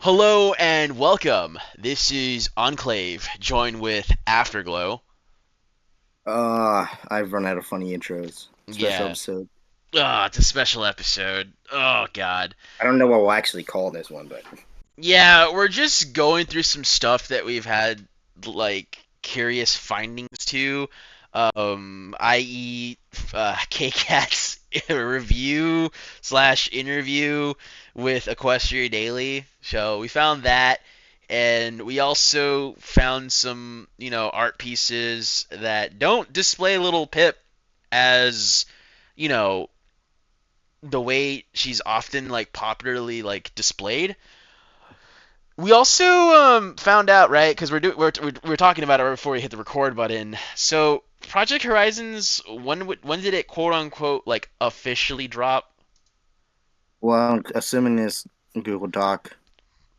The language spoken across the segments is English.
Hello and welcome. This is Enclave, joined with Afterglow. I've run out of funny intros. Special Yeah. episode. It's a special episode. Oh, God. I don't know what we'll actually call this one, but Yeah, we're just going through some stuff that we've had, like, curious findings to, i.e., K-Cat's review slash interview with Equestria Daily. So we found that, and we also found some, art pieces that don't display little Pip as, you know, the way she's often, like, popularly, like, displayed. We also found out, right? Because we're talking about it before we hit the record button. So Project Horizons, when did it quote unquote like officially drop? well, assuming this Google Doc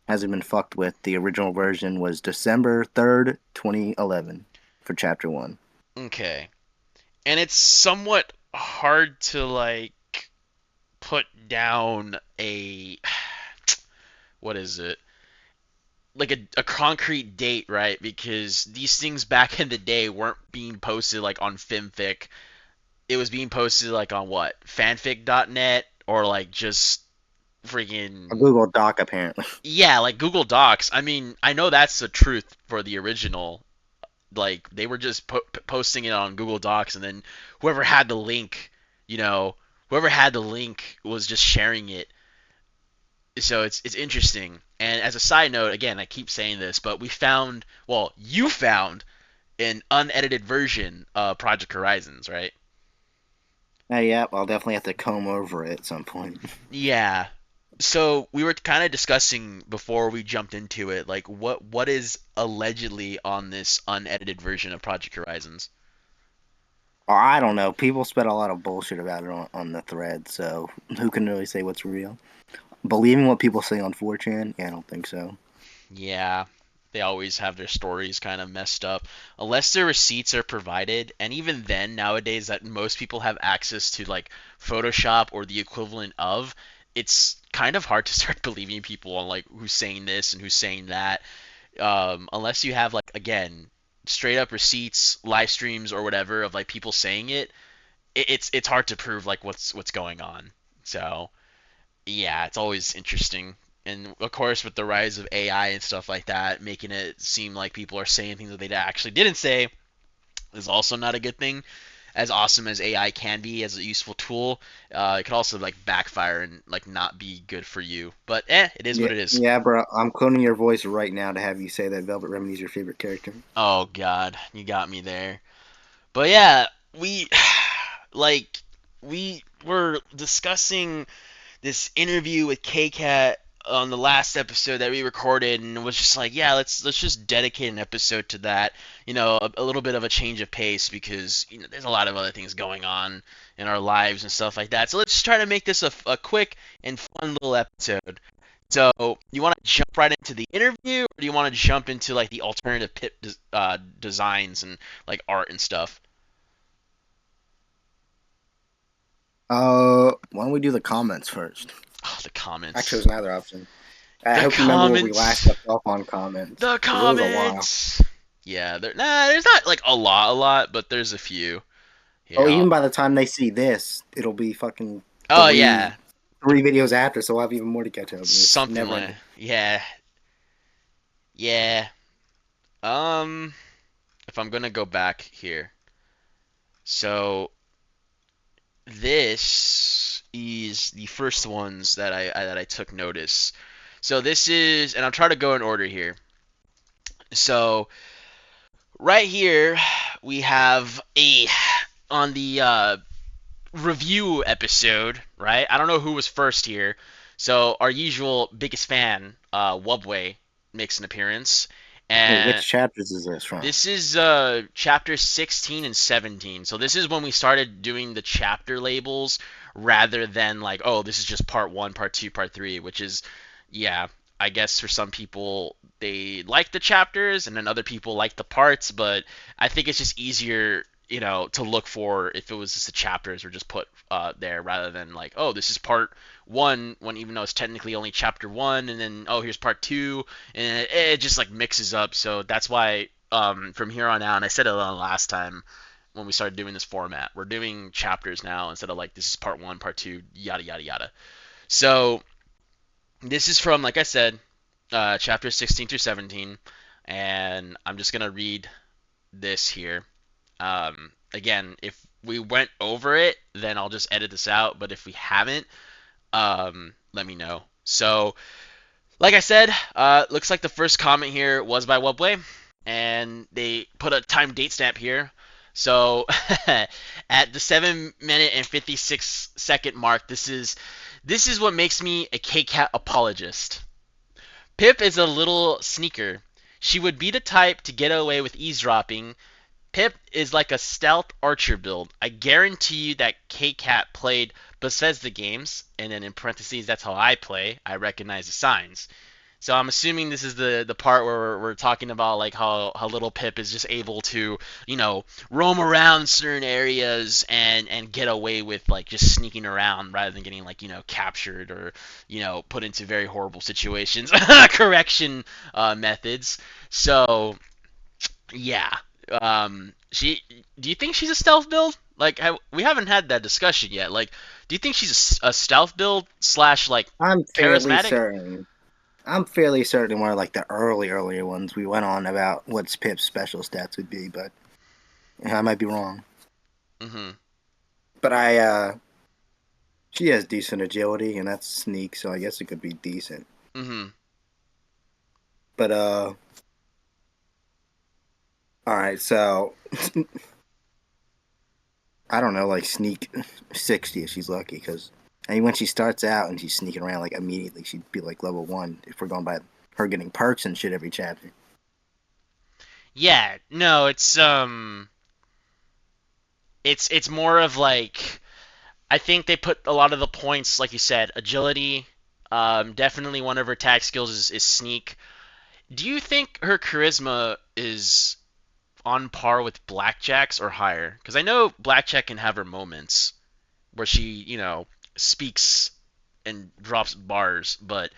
hasn't been fucked with, the original version was December 3rd, 2011 for chapter 1. Okay, and it's somewhat hard to like put down a what is it like a concrete date, right? Because these things back in the day weren't being posted like on fanfic. It was being posted like on what fanfic.net or like just A freaking Google Doc, apparently. yeah, like Google Docs. I mean, I know that's the truth for the original. Like they were just posting it on Google Docs, and then whoever had the link, you know, whoever had the link was just sharing it. So it's interesting. And as a side note, again, I keep saying this, but we found, well, you found an unedited version of Project Horizons, right? Yeah, I'll definitely have to comb over it at some point. Yeah. So we were kind of discussing before we jumped into it, like what is allegedly on this unedited version of Project Horizons. Or I don't know. People spread a lot of bullshit about it on the thread, so who can really say what's real? Believing what people say on 4chan? Yeah, I don't think so. Yeah, they always have their stories kind of messed up unless their receipts are provided, and even then nowadays that most people have access to like Photoshop or the equivalent of, it's kind of hard to start believing people on like who's saying this and who's saying that. Unless you have like again straight up receipts, live streams or whatever of like people saying it, it's hard to prove like what's going on. So yeah, it's always interesting. And of course, with the rise of AI and stuff like that, making it seem like people are saying things that they actually didn't say is also not a good thing. As awesome as AI can be as a useful tool, it could also like backfire and like not be good for you. But it is Yeah, what it is. yeah, bro. I'm cloning your voice right now to have you say that Velvet Remedy is your favorite character. Oh God, you got me there. But yeah, we like we were discussing this interview with KCAT on the last episode that we recorded, and it was just like, yeah, let's just dedicate an episode to that. A little bit of a change of pace because there's a lot of other things going on in our lives and stuff like that. So let's try to make this a quick and fun little episode. So you want to jump right into the interview, or do you want to jump into like the alternative pip designs and like art and stuff? Why don't we do the comments first? Oh, the I comments. chose neither option. I The hope you remember where we last comments. left off on comments, The because it was a while. comments. Yeah, there's not like a lot, but there's a few. Oh, Here, even by the time they see this, it'll be fucking oh three yeah, three videos after, so I'll have even more to catch up. It's something never like ending. yeah, yeah. Um, if I'm gonna go back here, so this is the first ones that I took notice. So this is, and I'll try to go in order here. So right here we have a on the review episode, right? I don't know who was first here. So our usual biggest fan, Wubway, makes an appearance, Wait, and which chapters is this from? this is chapter 16 and 17. So this is when we started doing the chapter labels rather than like, oh, this is just part one, part two, part three, which is, yeah, I guess for some people they like the chapters and then other people like the parts, but I think it's just easier to look for if it was just the chapters were just put there rather than like, oh, this is part one, when even though it's technically only chapter one, and then oh, here's part two, and it just like mixes up. So that's why from here on out, and I said it last time when we started doing this format, we're doing chapters now instead of like this is part one, part two, yada yada yada. So this is from, like I said, chapter 16 through 17, and I'm just gonna read this here. Again, if we went over it, then I'll just edit this out. But if we haven't, let me know. So, like I said, looks like the first comment here was by Wubway, and they put a time date stamp here. So, at the 7 minute and 56 second mark, this is what makes me a K-Cat apologist. Pip is a little sneaker. She would be the type to get away with eavesdropping. Pip is like a stealth archer build. I guarantee you that K-Cat played Bethesda games, and then in parentheses, that's how I play. I recognize the signs. So I'm assuming this is the part where we're talking about like how little Pip is just able to, roam around certain areas and get away with like just sneaking around rather than getting like, captured or, put into very horrible situations. Correction methods. So yeah. She. Do you think she's a stealth build? Like, we haven't had that discussion yet. Like, do you think she's a stealth build slash like I'm fairly charismatic? certain. I'm fairly certain one of like the earlier ones we went on about what Pip's special stats would be, but I might be wrong. Mm-hmm. But she has decent agility and that's sneak, so I guess it could be decent. Mm-hmm. But all right, so I don't know, like sneak 60 if she's lucky, because I mean when she starts out and she's sneaking around like immediately, she'd be like level 1 if we're going by her getting perks and shit every chapter. Yeah. No, it's more of like I think they put a lot of the points, like you said, agility. Definitely one of her tag skills is sneak. Do you think her charisma is on par with Blackjack's or higher? Because I know Blackjack can have her moments where she, speaks and drops bars, but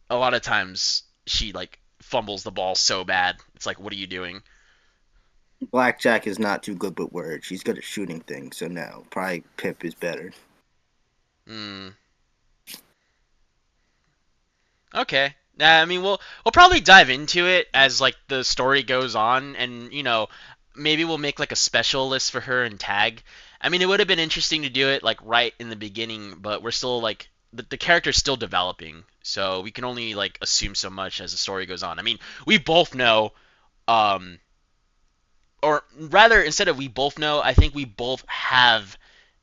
a lot of times she like fumbles the ball so bad. It's like, what are you doing? Blackjack is not too good with words. She's good at shooting things, so no, probably Pip is better. Hmm. Okay. I mean, we'll probably dive into it as like the story goes on, and maybe we'll make like a special list for her and tag. I mean, it would have been interesting to do it like right in the beginning, but we're still like the character's still developing, so we can only like assume so much as the story goes on. I mean, we both know, um, or rather, instead of we both know, I think we both have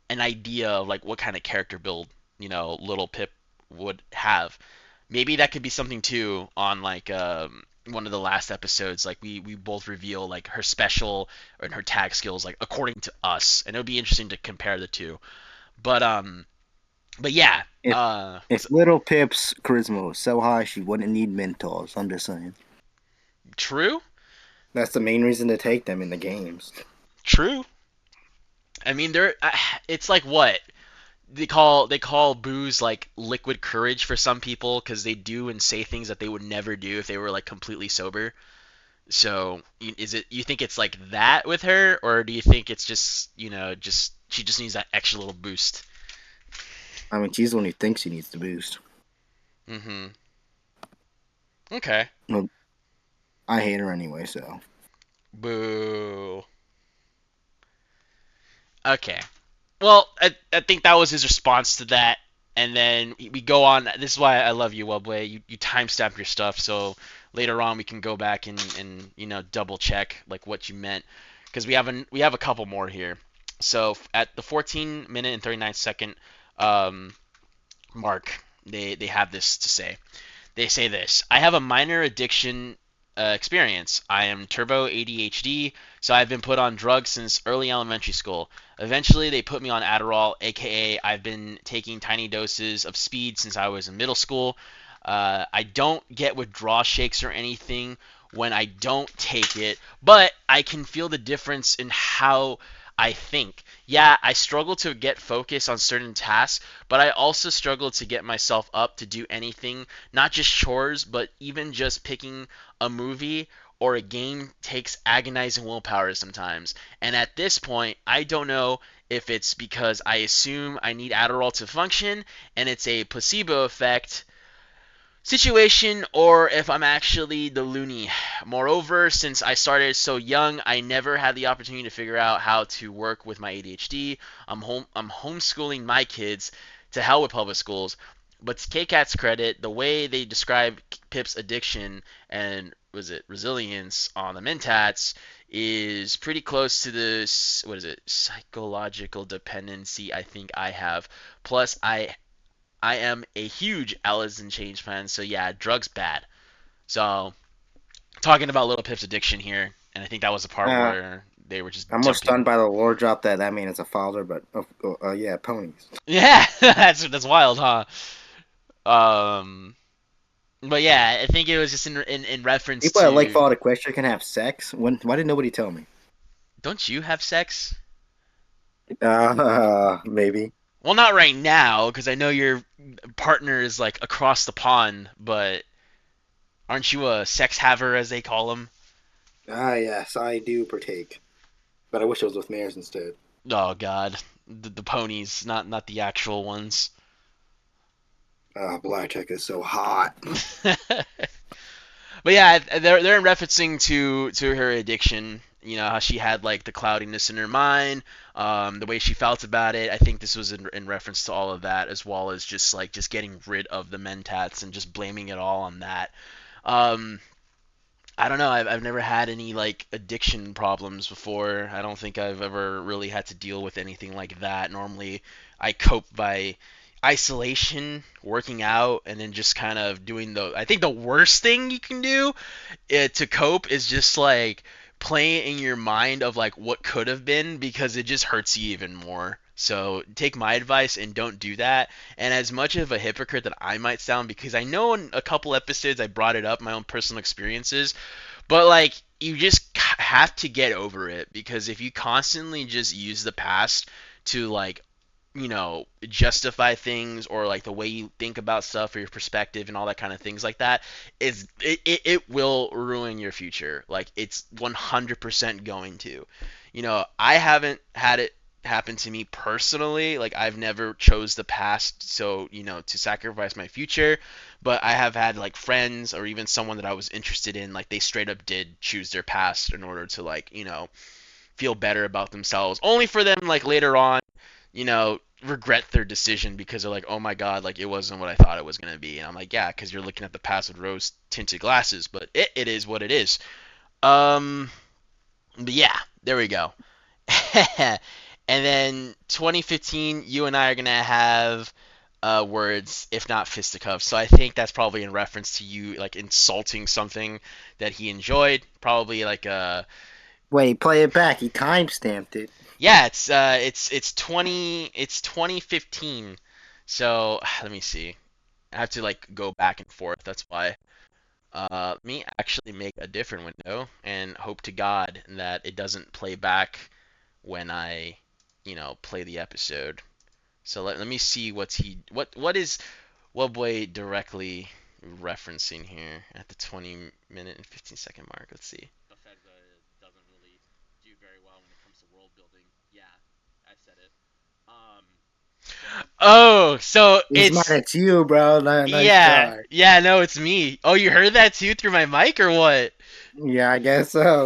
an idea of like what kind of character build little Pip would have. Maybe that could be something too on like one of the last episodes. Like we both reveal like her special and her tag skills like according to us, and it would be interesting to compare the two. But yeah, If what's little Pip's charisma was so high, she wouldn't need mentors. I'm just saying. true? That's the main reason to take them in the games. True. I mean, it's like what they call booze like liquid courage for some people because they do and say things that they would never do if they were like completely sober. So, you think it's like that with her, or do you think it's just, just she just needs that extra little boost? I mean, she's the one who thinks she needs the boost. Mm-hmm. Okay. Well, I hate her anyway, so. Boo. Okay. Well, I think that was his response to that. And then we go on. This is why I love you, Wubway. You timestamp your stuff, so later on we can go back and double check like what you meant, because we have a couple more here. So at the 14 minute and 39 second um, mark, they have this to say. They say this: I have a minor addiction experience. I am turbo ADHD, so I've been put on drugs since early elementary school. Eventually, they put me on Adderall, aka I've been taking tiny doses of speed since I was in middle school. I don't get withdrawal shakes or anything when I don't take it, but I can feel the difference in how I think. Yeah, I struggle to get focus on certain tasks, but I also struggle to get myself up to do anything, not just chores, but even just picking a movie or a game takes agonizing willpower sometimes. And at this point, I don't know if it's because I assume I need Adderall to function and it's a placebo effect situation or if I'm actually the loony. Moreover, since I started so young, I never had the opportunity to figure out how to work with my ADHD. I'm homeschooling my kids. To hell with public schools. But to KCAT's credit, the way they describe Pip's addiction and was it resilience on the Mentats is pretty close to the what is it psychological dependency I think I have. Plus, I am a huge Alice in Chains fan, so yeah, drugs bad. So talking about Little Pip's addiction here, and I think that was the part Uh, where they were just I'm more jumping. stunned by the lore drop that man is a father, but yeah, ponies. Yeah, that's wild, huh? Um, but yeah, I think it was just in reference People that like to. Fallout Equestria can have sex. Why didn't nobody tell me? Don't you have sex? Maybe. Well, not right now, because I know your partner is like across the pond. But aren't you a sex haver, as they call them? Ah, yes, I do partake, but I wish it was with mares instead. Oh God, the ponies, not the actual ones. Ah, Blackjack is so hot. But yeah, they're referencing to her addiction. You know how she had like the cloudiness in her mind, the way she felt about it. I think this was in reference to all of that, as well as just getting rid of the mentats and just blaming it all on that. Um, I don't know. I've never had any like addiction problems before. I don't think I've ever really had to deal with anything like that. Normally, I cope by isolation, working out, and then just kind of doing the. I think the worst thing you can do to cope is just like playing in your mind of like what could have been because it just hurts you even more. So take my advice and don't do that. And as much of a hypocrite that I might sound, because I know in a couple episodes I brought it up, my own personal experiences, but like you just have to get over it because if you constantly just use the past to like justify things or like the way you think about stuff or your perspective and all that kind of things like that it will ruin your future. Like it's 100% going to. I haven't had it happen to me personally. Like I've never chose the past so to sacrifice my future, but I have had like friends or even someone that I was interested in, like they straight up did choose their past in order to like feel better about themselves, only for them like later on regret their decision because they're like, oh my god, like it wasn't what I thought it was gonna be. And I'm like, yeah, because you're looking at the past with rose tinted glasses, but it is what it is. Um, but yeah, there we go. And then 2015, you and I are gonna have words, if not fisticuffs. So I think that's probably in reference to you like insulting something that he enjoyed. Probably like Wait, play it back. He time stamped it. yeah, it's 2015. So let me see. I have to like go back and forth. That's why. Let me actually make a different window and hope to God that it doesn't play back when I, play the episode. So let me see what is Wubway directly referencing here at the 20-minute and 15-second mark. Let's see. Bethesda doesn't really do very well when it comes to world building. Yeah, I said it. Oh, so He's mad it's at you, bro. Nice yeah, try. yeah, no, it's me. Oh, you heard that too through my mic or what? Yeah, I guess so.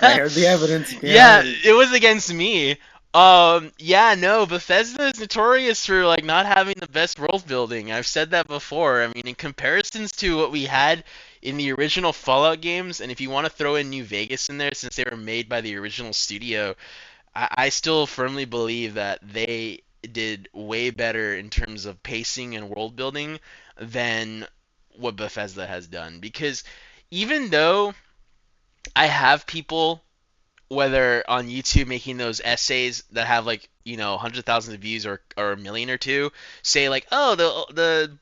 I heard the evidence. You can't Yeah, hide. it was against me. Yeah, no, Bethesda is notorious for like not having the best world building. I've said that before. I mean, in comparisons to what we had in the original Fallout games, and if you want to throw in New Vegas in there since they were made by the original studio, I still firmly believe that they did way better in terms of pacing and world building than what Bethesda has done. Because even though I have people, whether on YouTube making those essays that have like 100,000 views or a million or two, say like, oh the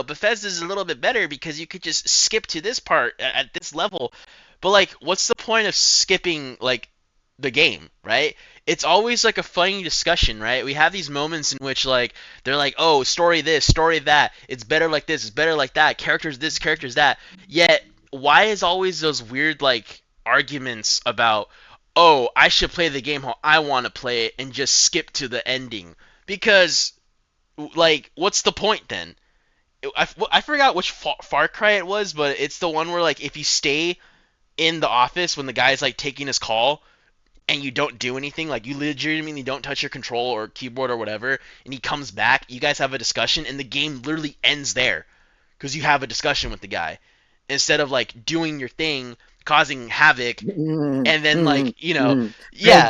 Bethesda's a little bit better because you could just skip to this part at this level. But like, what's the point of skipping like the game, right? It's always like a funny discussion, right? We have these moments in which like they're like, "Oh, story this, story that. It's better like this, it's better like that. Characters this, characters that." Yet, why is always those weird like arguments about, "Oh, I should play the game how I want to play it and just skip to the ending?" Because like what's the point then? I forgot which Far Cry it was, but it's the one where like if you stay in the office when the guy's like taking his call and you don't do anything, like you legitimately don't touch your control or keyboard or whatever, and he comes back, you guys have a discussion, and the game literally ends there because you have a discussion with the guy instead of like doing your thing, causing havoc, Mm, and then mm, like mm. yeah,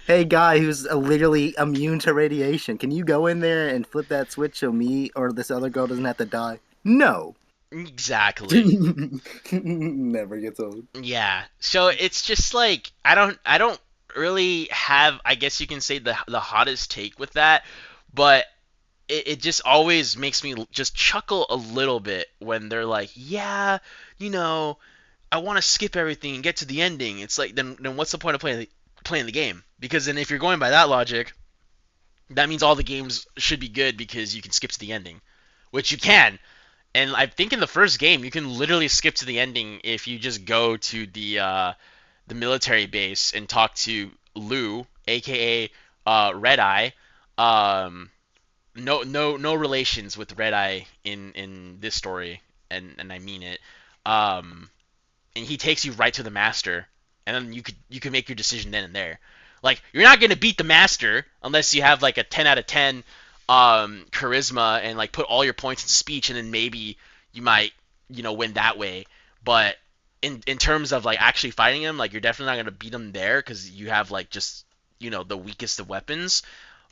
Hey guy, who's literally immune to radiation. Can you go in there and flip that switch so me or this other girl doesn't have to die? No. exactly. Never gets old. Yeah. So it's just like I don't really have, I guess you can say, the hottest take with that, but it just always makes me just chuckle a little bit when they're like, yeah, you know, I want to skip everything and get to the ending. It's like then what's the point of playing the game? Because then if you're going by that logic, that means all the games should be good because you can skip to the ending, which you can. And I think in the first game you can literally skip to the ending if you just go to the military base and talk to Lou, aka Red Eye. Um, no relations with Red Eye in this story, and I mean it. Um, and he takes you right to the master, and then you could make your decision then and there. Like you're not gonna beat the master unless you have like a 10 out of 10 charisma and like put all your points in speech, and then maybe you might win that way. But in terms of like actually fighting him, like you're definitely not gonna beat him there because you have like just the weakest of weapons.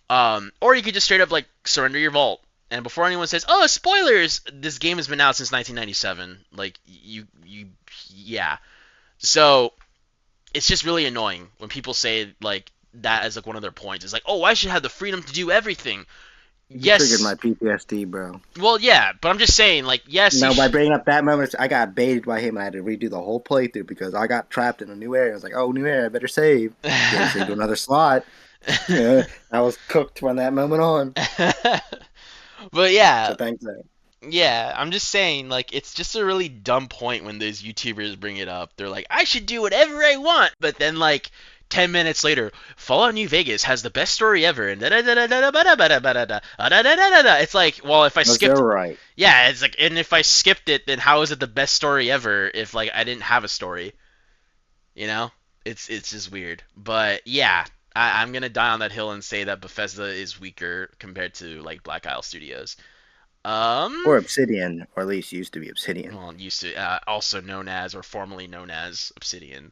Or you could just straight up like surrender your vault. And before anyone says, "Oh, spoilers," this game has been out since 1997. Like yeah. So it's just really annoying when people say like that as like one of their points. It's like, "Oh, I should have the freedom to do everything." You triggered Yes, my PTSD, bro. well, yeah, but I'm just saying, like, yes, No, by bringing up that moment, I got baited by him and I had to redo the whole playthrough because I got trapped in a new area. I was like, oh, new area, I better save. Game saved to another slot. Yeah, I was cooked from that moment on. but So yeah, thanks, that. yeah, I'm just saying, like, it's just a really dumb point when those YouTubers bring it up. They're like, I should do whatever I want, but then, like, 10 minutes later, Fallout New Vegas has the best story ever, and it's like, well, if I No, they're skipped, right. yeah, it's like, and if I skipped it, then how is it the best story ever if, like, I didn't have a story, you know? It's just weird. But, yeah, I'm gonna die on that hill and say that Bethesda is weaker compared to, like, Black Isle Studios. Or Um, Obsidian, or at least used to be Obsidian. well, used to also known as or formerly known as Obsidian.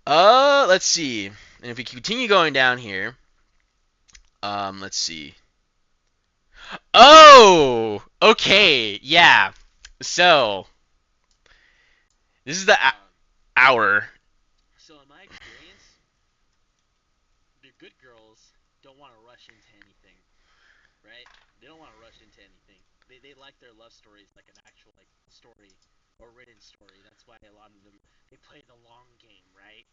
Let's see. And if we continue going down here, let's see. Oh, okay, yeah. So this is the hour. So in my experience, the good girls don't want to rush into anything, right? They don't want to rush into anything. They like their love stories like an actual like story or written story. That's why a lot of them they play the long game, right?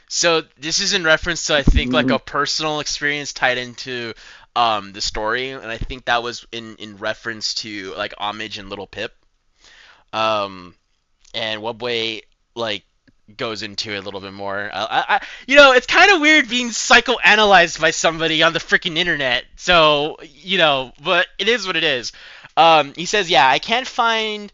So this is in reference to I think like a personal experience tied into the story, and I think that was in reference to like Homage and Little Pip. Um, and Wubway like goes into it a little bit more. It's kind of weird being psychoanalyzed by somebody on the freaking internet. So but it is what it is. He says, yeah, I can't find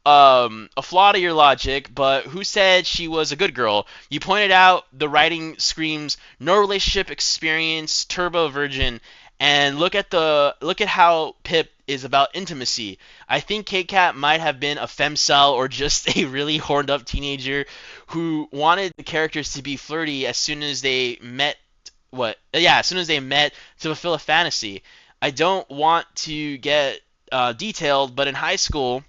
a flaw to your logic, but who said she was a good girl? You pointed out the writing screams no relationship experience, turbo virgin, and look at how Pip is about intimacy. I think Kit Kat might have been a femcel or just a really horned up teenager who wanted the characters to be flirty as soon as they met. As soon as they met to fulfill a fantasy. I don't want to get detailed, but in high school,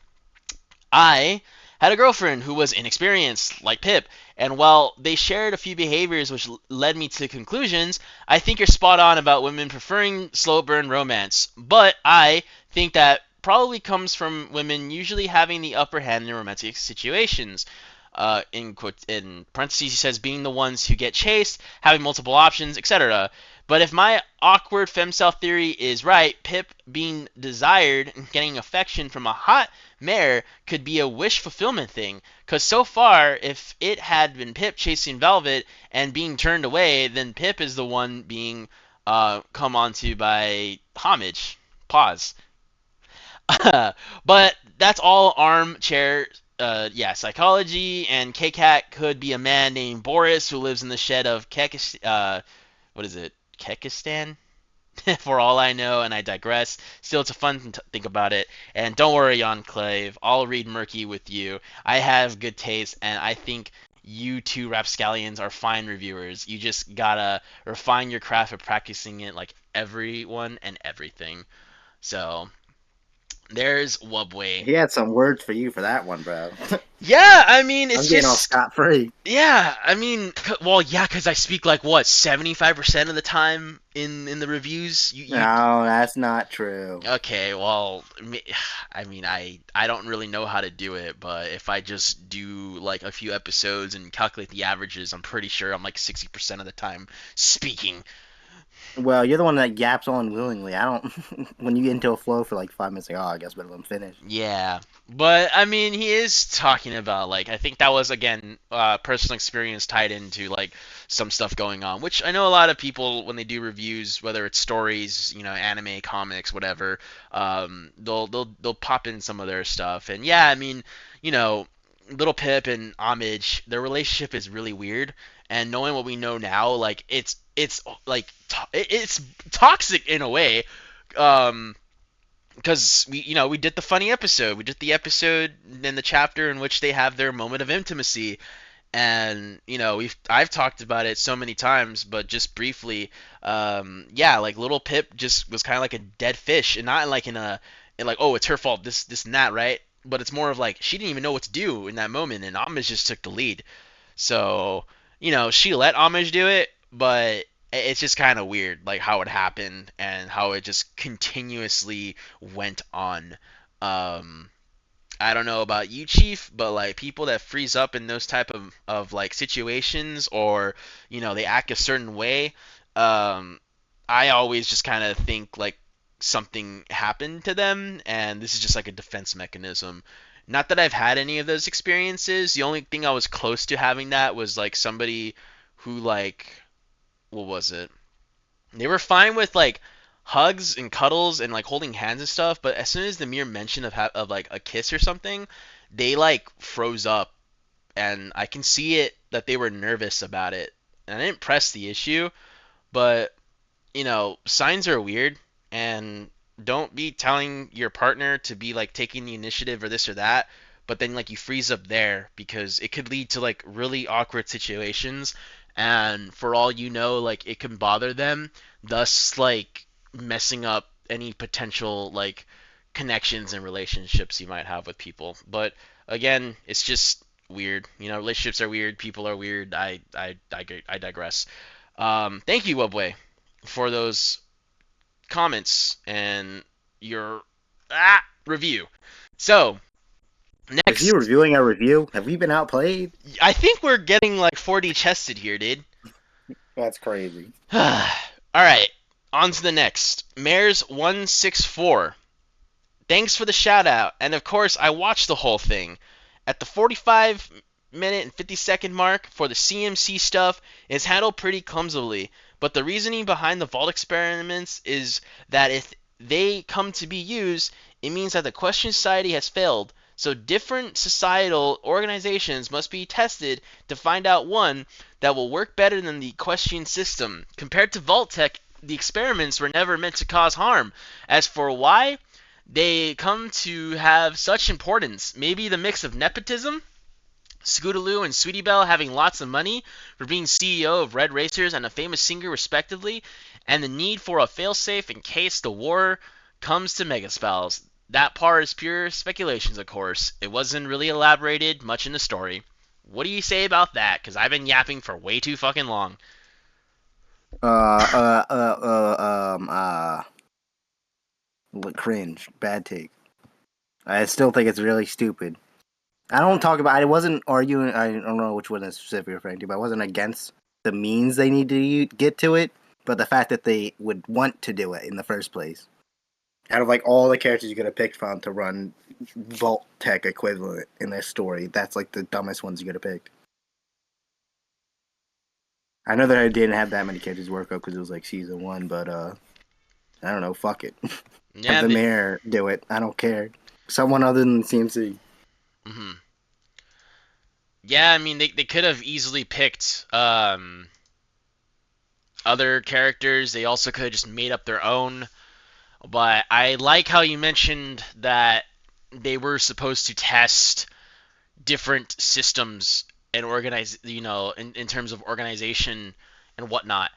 I had a girlfriend who was inexperienced, like Pip, and while they shared a few behaviors which led me to conclusions, I think you're spot on about women preferring slow burn romance. But I think that probably comes from women usually having the upper hand in romantic situations. in parentheses, he says being the ones who get chased, having multiple options, etc. But if my awkward femcel theory is right, Pip being desired and getting affection from a hot mare could be a wish fulfillment thing. Because so far, if it had been Pip chasing Velvet and being turned away, then Pip is the one being come onto by homage. Pause. But that's all armchair, yeah, psychology. And K-Cat could be a man named Boris who lives in the shed of what is it? Kekistan? For all I know, and I digress. Still, it's a fun to think about it. And don't worry, Enclave, I'll read Murky with you. I have good taste, and I think you two rapscallions are fine reviewers. You just gotta refine your craft of practicing it like everyone and everything. So, there's Wubway. He had some words for you for that one, bro. Yeah, I mean, I'm it's getting all just scot free. yeah, I mean, well, yeah, because I speak like what 75% of the time in the reviews. You No, that's not true. okay? Well, I mean, I don't really know how to do it, but if I just do like a few episodes and calculate the averages, I'm pretty sure I'm like 60% of the time speaking. Well, you're the one that yaps on willingly. I don't. When you get into a flow for like 5 minutes, like, oh, I guess better let him finish. Yeah, but I mean, he is talking about like I think that was again personal experience tied into like some stuff going on, which I know a lot of people when they do reviews, whether it's stories, anime, comics, whatever, they'll pop in some of their stuff, and yeah, I mean, you know, Little Pip and Homage, their relationship is really weird, and knowing what we know now, like it's like it's toxic in a way. Um, because we did the funny episode. We did the episode in the chapter in which they have their moment of intimacy, and I've talked about it so many times, but just briefly, yeah, like little Pip just was kind of like a dead fish, and not like in like, oh, it's her fault, this and that, right? But it's more of like she didn't even know what to do in that moment, and Amish just took the lead. So, she let Homage do it, but it's just kind of weird, like how it happened and how it just continuously went on. Um, I don't know about you, Chief, but like people that freeze up in those type of like situations, or they act a certain way. Um, I always just kind of think like something happened to them, and this is just like a defense mechanism. Not that I've had any of those experiences. The only thing I was close to having that was like somebody who like, what was it? They were fine with like hugs and cuddles and like holding hands and stuff, but as soon as the mere mention of like a kiss or something, they like froze up, and I can see it that they were nervous about it. And I didn't press the issue, but signs are weird, and don't be telling your partner to be like taking the initiative or this or that, but then like you freeze up there because it could lead to like really awkward situations, and for all you know, like it can bother them, thus like messing up any potential like connections and relationships you might have with people. But again, it's just weird. Relationships are weird, people are weird. I digress. Thank you, Wubway, for those comments and your review. So, Is he next, reviewing a review? Have we been outplayed? I think we're getting like 4D chested here, dude. That's crazy. All right, on to the next. Mares164. Thanks for the shout out. And of course, I watched the whole thing. At the 45-minute and 50-second mark for the CMC stuff is handled pretty clumsily, but the reasoning behind the vault experiments is that if they come to be used, it means that the question society has failed. So different societal organizations must be tested to find out one that will work better than the question system. Compared to Vault Tech, the experiments were never meant to cause harm. As for why, they come to have such importance. Maybe the mix of nepotism, Scootaloo and Sweetie Belle having lots of money for being CEO of Red Racers and a famous singer respectively, and the need for a failsafe in case the war comes to Megaspells. That part is pure speculations, of course. It wasn't really elaborated much in the story. What do you say about that? Because I've been yapping for way too fucking long. Cringe. Bad take. I still think it's really stupid. I don't talk about. I wasn't arguing. I don't know which one is specifically referring to, but I wasn't against the means they need to get to it, but the fact that they would want to do it in the first place. Out of like all the characters you could have picked from to run Vault Tech equivalent in their story, that's like the dumbest ones you could have picked. I know that I didn't have that many characters work up because it was like season one, but I don't know. Fuck it. Have Yeah, the mayor do it. I don't care. Someone other than CMC. mhm. Yeah, I mean they could have easily picked other characters. They also could have just made up their own. But I like how you mentioned that they were supposed to test different systems and organize, in terms of organization and whatnot.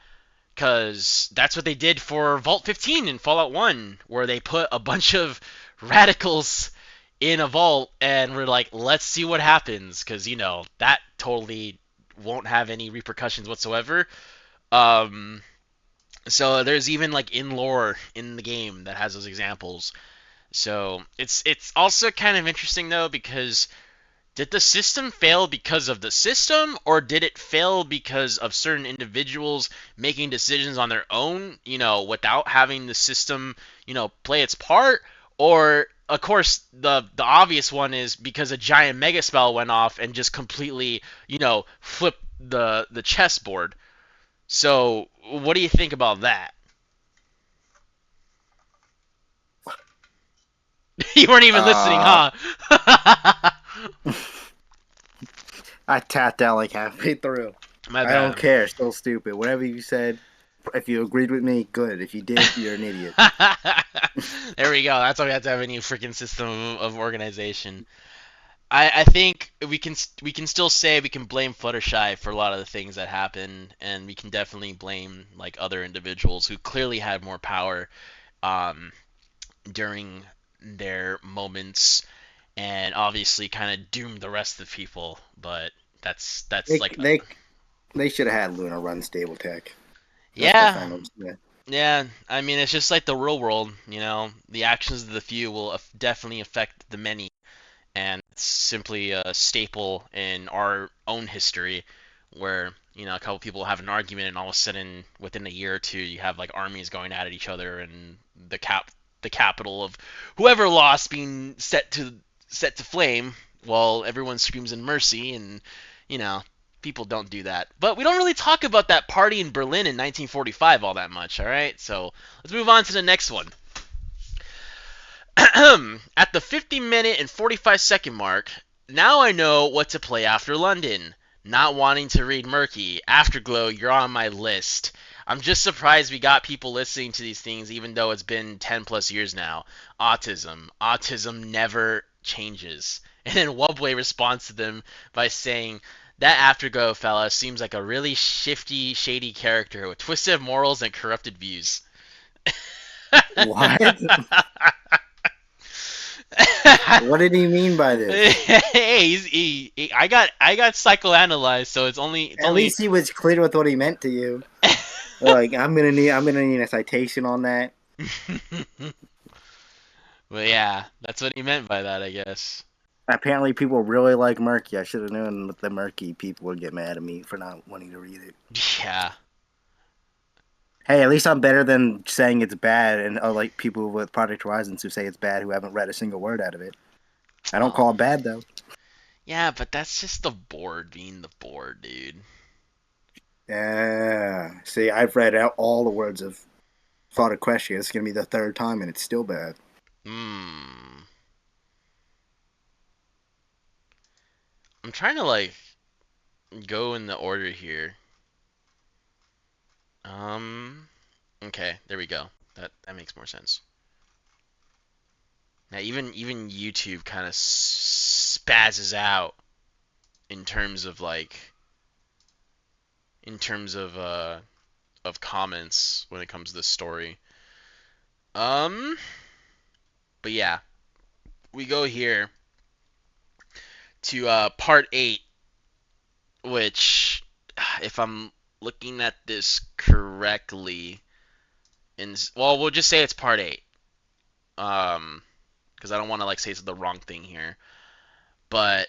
Because that's what they did for Vault 15 in Fallout 1, where they put a bunch of radicals in a vault and we're like, let's see what happens. Because, that totally won't have any repercussions whatsoever. Um, so there's even like in lore in the game that has those examples. So it's also kind of interesting though because did the system fail because of the system, or did it fail because of certain individuals making decisions on their own, without having the system, play its part? Or, of course, the obvious one is because a giant mega spell went off and just completely, flipped the chessboard. So, what do you think about that? You weren't even listening, Uh, huh? I tapped out like halfway through. My I don't bad. care. Still stupid. Whatever you said, if you agreed with me, good. If you did, you're an idiot. There we go. That's why we have to have a new freaking system of organization. I think we can still say we can blame Fluttershy for a lot of the things that happen, and we can definitely blame like other individuals who clearly had more power um, during their moments, and obviously kind of doomed the rest of the people. But that's They like they they should have had Luna run stable tech just for yeah. fandoms. Yeah. Yeah, I mean, it's just like the real world, the actions of the few will definitely affect the many, and it's simply a staple in our own history where, a couple people have an argument and all of a sudden within a year or two you have like armies going at each other and the capital of whoever lost being set to flame while everyone screams in mercy and, you know, people don't do that. But we don't really talk about that party in Berlin in 1945 all that much, all right? So, let's move on to the next one. At the 50-minute and 45-second mark, now I know what to play after London. Not wanting to read Murky. Afterglow, you're on my list. I'm just surprised we got people listening to these things even though it's been 10 plus years now. Autism. Autism never changes. And then Wubway responds to them by saying, that Afterglow fella seems like a really shifty, shady character with twisted morals and corrupted views. What? What did he mean by this? Hey, I got psychoanalyzed, so it's At only. least he was clear with what he meant to you. Like I'm gonna need a citation on that. But yeah, that's what he meant by that, I guess. Apparently, people really like Murky. I should have known that the Murky people would get mad at me for not wanting to read it. Yeah. Hey, at least I'm better than saying it's bad, and like people with Project Horizons who say it's bad who haven't read a single word out of it. I don't Oh. call it bad though. Yeah, but that's just the board being the board, dude. Yeah. See, I've read out all the words of Thought Equestria. It's gonna be the third time, and it's still bad. Hmm. I'm trying to like go in the order here. Um. Okay, there we go. That makes more sense. Now even YouTube kind of spazzes out in terms of like in terms of comments when it comes to this story. Um, but yeah, we go here to part 8, which, if I'm looking at this correctly, well, we'll just say it's part 8. Um, because I don't want to like say the wrong thing here. But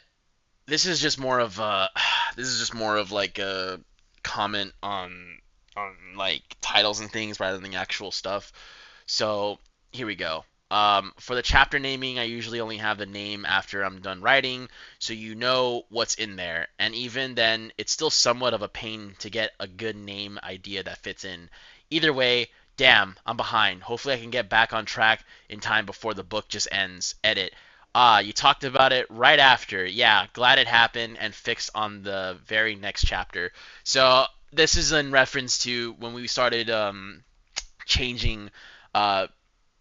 this is just more of a this is just more of like a comment on like titles and things rather than the actual stuff. So here we go. For the chapter naming, I usually only have the name after I'm done writing, so you know what's in there. And even then, it's still somewhat of a pain to get a good name idea that fits in. Either way, damn, I'm behind. Hopefully, I can get back on track in time before the book just ends. Edit. Ah, you talked about it right after. Yeah, glad it happened and fixed on the very next chapter. So this is in reference to when we started changing uh,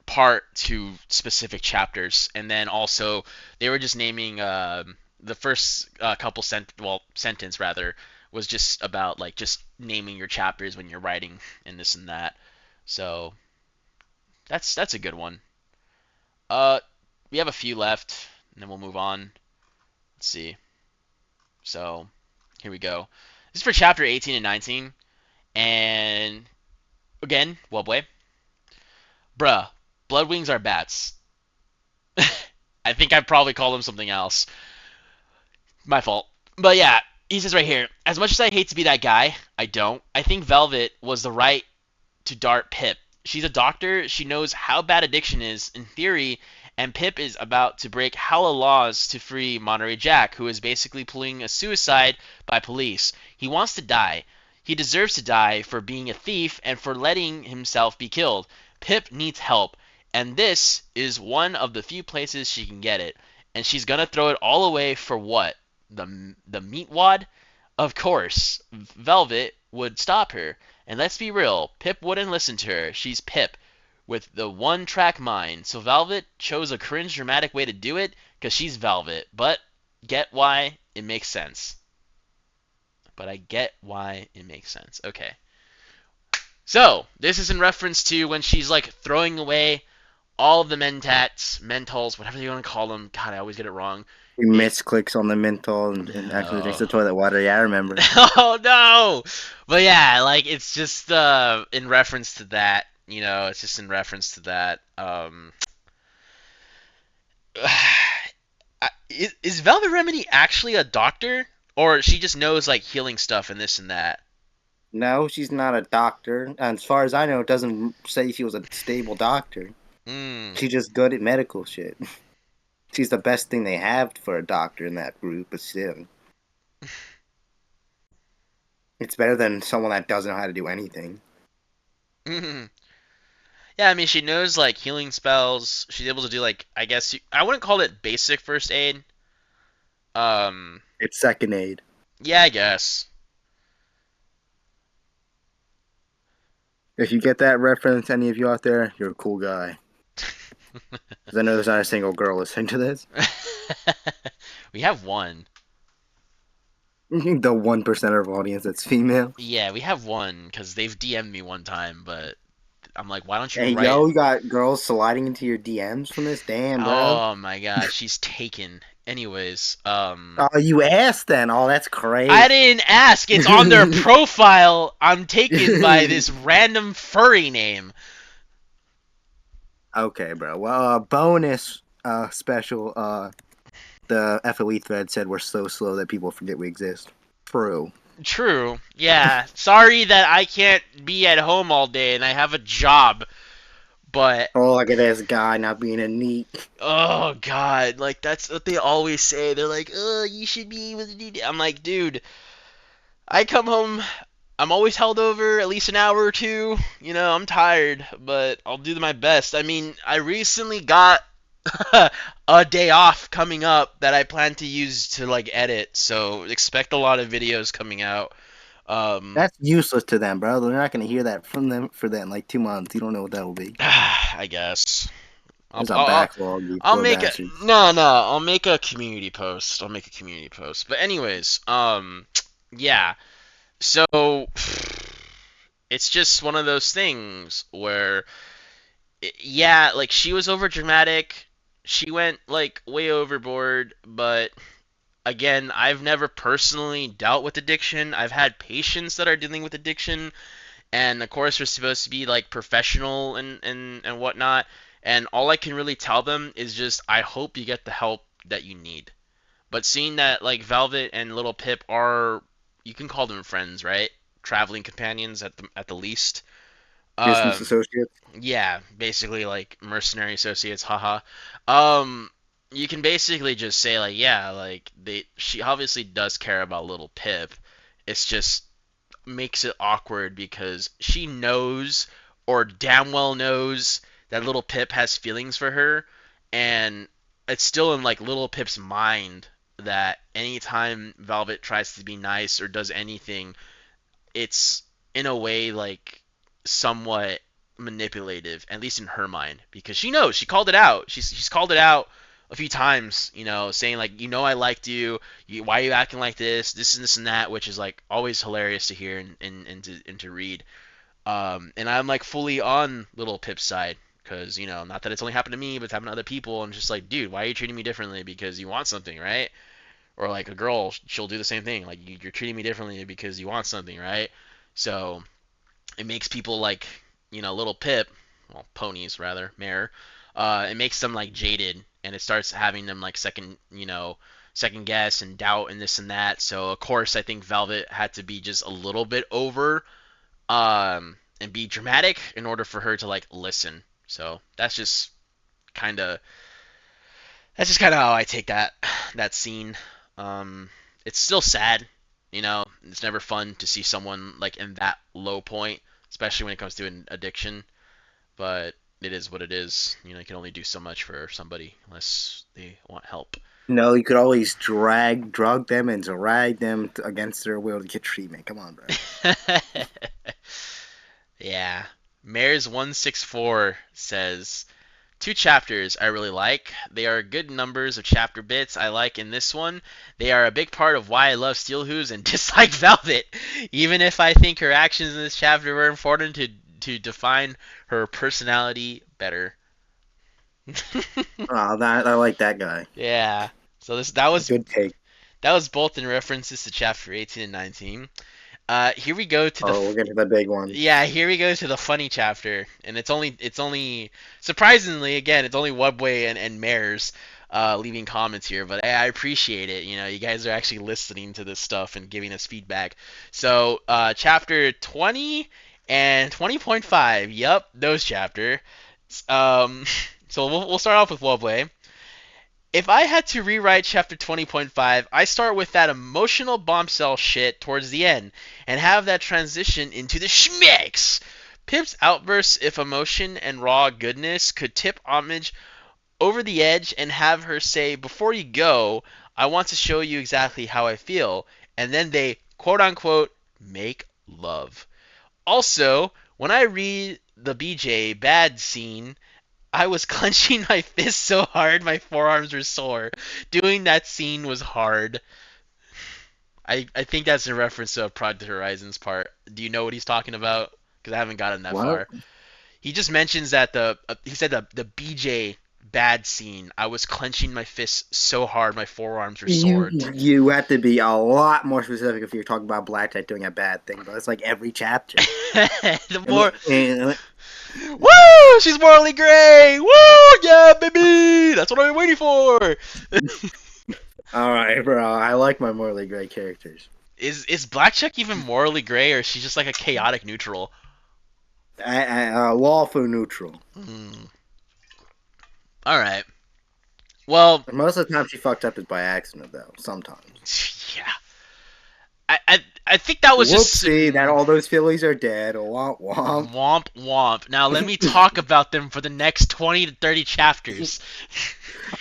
part to specific chapters, and then also they were just naming the first couple sentence rather was just about like just naming your chapters when you're writing and this and that. So that's a good one. Uh, we have a few left, and then we'll move on. Let's see. So here we go. This is for chapter 18 and 19, and again, Wubway. Bruh, blood wings are bats. I think I'd probably call them something else. My fault. But yeah, he says right here, as much as I hate to be that guy, I don't. I think Velvet was the right to dart Pip. She's a doctor. She knows how bad addiction is, in theory, and Pip is about to break hella laws to free Monterey Jack, who is basically pulling a suicide by police. He wants to die. He deserves to die for being a thief and for letting himself be killed. Pip needs help, and this is one of the few places she can get it. And she's gonna throw it all away for what? The meat wad? Of course, Velvet would stop her. And let's be real, Pip wouldn't listen to her. She's Pip, with the one-track mind. So Velvet chose a cringe dramatic way to do it, because she's Velvet. But get why it makes sense. But I get why it makes sense. Okay. So, this is in reference to when she's like throwing away all of the mentats, mentals, whatever you want to call them. God, I always get it wrong. He It, misclicks on the menthol and actually drinks oh. the toilet water. Yeah, I remember. Oh no! But yeah, like it's just in reference to that. You know, it's just in reference to that. Is Velvet Remedy actually a doctor, or she just knows like healing stuff and this and that? No, she's not a doctor. And as far as I know, it doesn't say she was a stable doctor. Hmm. She's just good at medical shit. She's the best thing they have for a doctor in that group, but still. It's better than someone that doesn't know how to do anything. Yeah, I mean she knows like healing spells. She's able to do like I guess I wouldn't call it basic first aid. Um. It's second aid. Yeah, I guess. If you get that reference, any of you out there, you're a cool guy. Because I know there's not a single girl listening to this. We have one. The 1% of our audience that's female. Yeah, we have one because they've DM'd me one time, but I'm like, why don't you Hey, write? yo, you got girls sliding into your DMs from this? Damn, bro. Oh my god, she's taken. Anyways, Oh, you asked then. Oh, that's I crazy. didn't ask. It's on their profile. I'm taken by this random furry name. Okay, bro. Well, bonus special. The FOE thread said we're so slow that people forget we exist. True. True. Yeah. Sorry that I can't be at home all day and I have a job, but Oh, look at this guy not being a neat. oh god, like that's what they always say. They're like, "Oh, you should be able to do that." I'm like, dude, I come home, I'm always held over at least an hour or two. You know, I'm tired, but I'll do my best. I mean, I recently got a day off coming up that I plan to use to like edit, so expect a lot of videos coming out. Um, That's useless to them, bro. They're not gonna hear that from them for that in like 2 months. You don't know what that will be. I guess. I'll, There's a I'll, backlog, you I'll poor make a bastards. no. I'll make a community post. I'll make a community post. But anyways, yeah. So it's just one of those things where, yeah, like she was over dramatic. She went like way overboard. But again, I've never personally dealt with addiction. I've had patients that are dealing with addiction, and of course we're supposed to be like professional and whatnot. And all I can really tell them is just I hope you get the help that you need. But seeing that like Velvet and Little Pip are, you can call them friends, right? Traveling companions at the least. Business Um, associates. yeah, basically like mercenary associates, haha. Um, you can basically just say like, yeah, like she obviously does care about Little Pip. It's just makes it awkward because she knows or damn well knows that Little Pip has feelings for her, and it's still in like Little Pip's mind that anytime Velvet tries to be nice or does anything, it's in a way like somewhat manipulative, at least in her mind, because she knows she called it out. She's called it out a few times, saying like, I liked you. Why are you acting like this? This and this and that, which is like always hilarious to hear and to read. And I'm like fully on Little Pip's side because not that it's only happened to me, but it's happened to other people. And just like, dude, why are you treating me differently because you want something, right? Or like a girl, she'll do the same thing. Like you're treating me differently because you want something, right? So it makes people like Little Pip, well, ponies rather, mare. It makes them like jaded, and it starts having them like second guess and doubt and this and that. So of course I think Velvet had to be just a little bit over, and be dramatic in order for her to like listen. So kind of that's just kind of how I take that scene. Um, it's still sad, It's never fun to see someone like in that low point, especially when it comes to an addiction. But it is what it is. You can only do so much for somebody unless they want help. No, you could always drug them and drag them against their will to get treatment. Come on, bro. Yeah. Mares164 says, two chapters I really like. They are good numbers of chapter bits I like in this one. They are a big part of why I love Steel Hooves and dislike Velvet, even if I think her actions in this chapter were important to define her personality better. Oh, that I like that guy. Yeah. So that was Good take. both in references to chapter 18 and 19. Here we go to the Oh, we'll get to the big ones. Yeah, here we go to the funny chapter, and it's only surprisingly again it's only Wubway and Mares leaving comments here, but I appreciate it. You guys are actually listening to this stuff and giving us feedback. So chapter 20 and 20.5, yep, those chapter. Um, so we'll start off with Wubway. If I had to rewrite chapter 20.5, I start with that emotional bombshell shit towards the end and have that transition into the schmicks. Pip's outbursts if emotion and raw goodness could tip homage over the edge and have her say, "Before you go, I want to show you exactly how I feel," and then they quote unquote make love. Also, when I read the BJ bad scene, I was clenching my fist so hard my forearms were sore. Doing that scene was hard. I think that's a reference to a Project Horizons part. Do you know what he's talking about? Because I haven't gotten that What? far. He just mentions that he said the BJ bad scene. I was clenching my fist so hard my forearms were You sore. you have to be a lot more specific if you're talking about Blackjack doing a bad thing, but it's like every chapter. The And, more and, Woo! She's morally gray! Woo! Yeah, baby! That's what I've been waiting for! all right, bro. I like my morally gray characters. Is Blackjack even morally gray, or is she just like a chaotic neutral? Lawful neutral. Hmm. All right. Well, Most of the time she fucked up is by accident, though. Sometimes. yeah. I think that was just Whoopsie! That some all those fillies are dead. Womp womp. womp womp. Now let me talk about them for the next 20 to 30 chapters.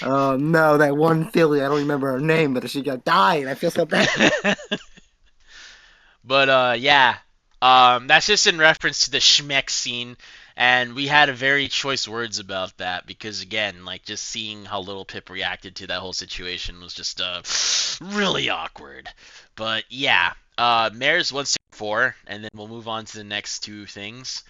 Oh no, that one filly. I don't remember her name, but she got died. I feel so bad. But yeah, that's just in reference to the Schmeck scene, and we had a very choice words about that because again, like just seeing how Little Pip reacted to that whole situation was just really awkward. But yeah, Mayor's 164, and then we'll move on to the next two things.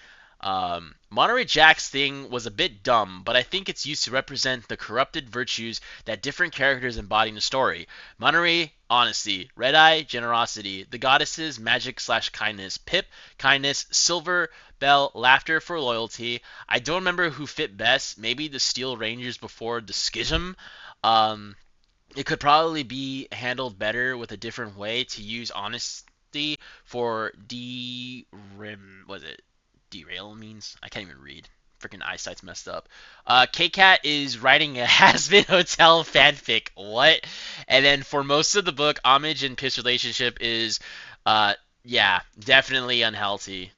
Monterey Jack's thing was a bit dumb, but I think it's used to represent the corrupted virtues that different characters embody in the story. Monterey, honesty. Red Eye, generosity. The goddesses, magic/kindness. Pip, kindness. Silver, Bell, laughter for loyalty. I don't remember who fit best. Maybe the Steel Rangers before the schism. Um, it could probably be handled better with a different way to use honesty for was it derail means? I can't even read. Freaking eyesight's messed up. KCat is writing a has-been hotel fanfic. What? And then for most of the book, Homage and Piss relationship is, uh, yeah, definitely unhealthy.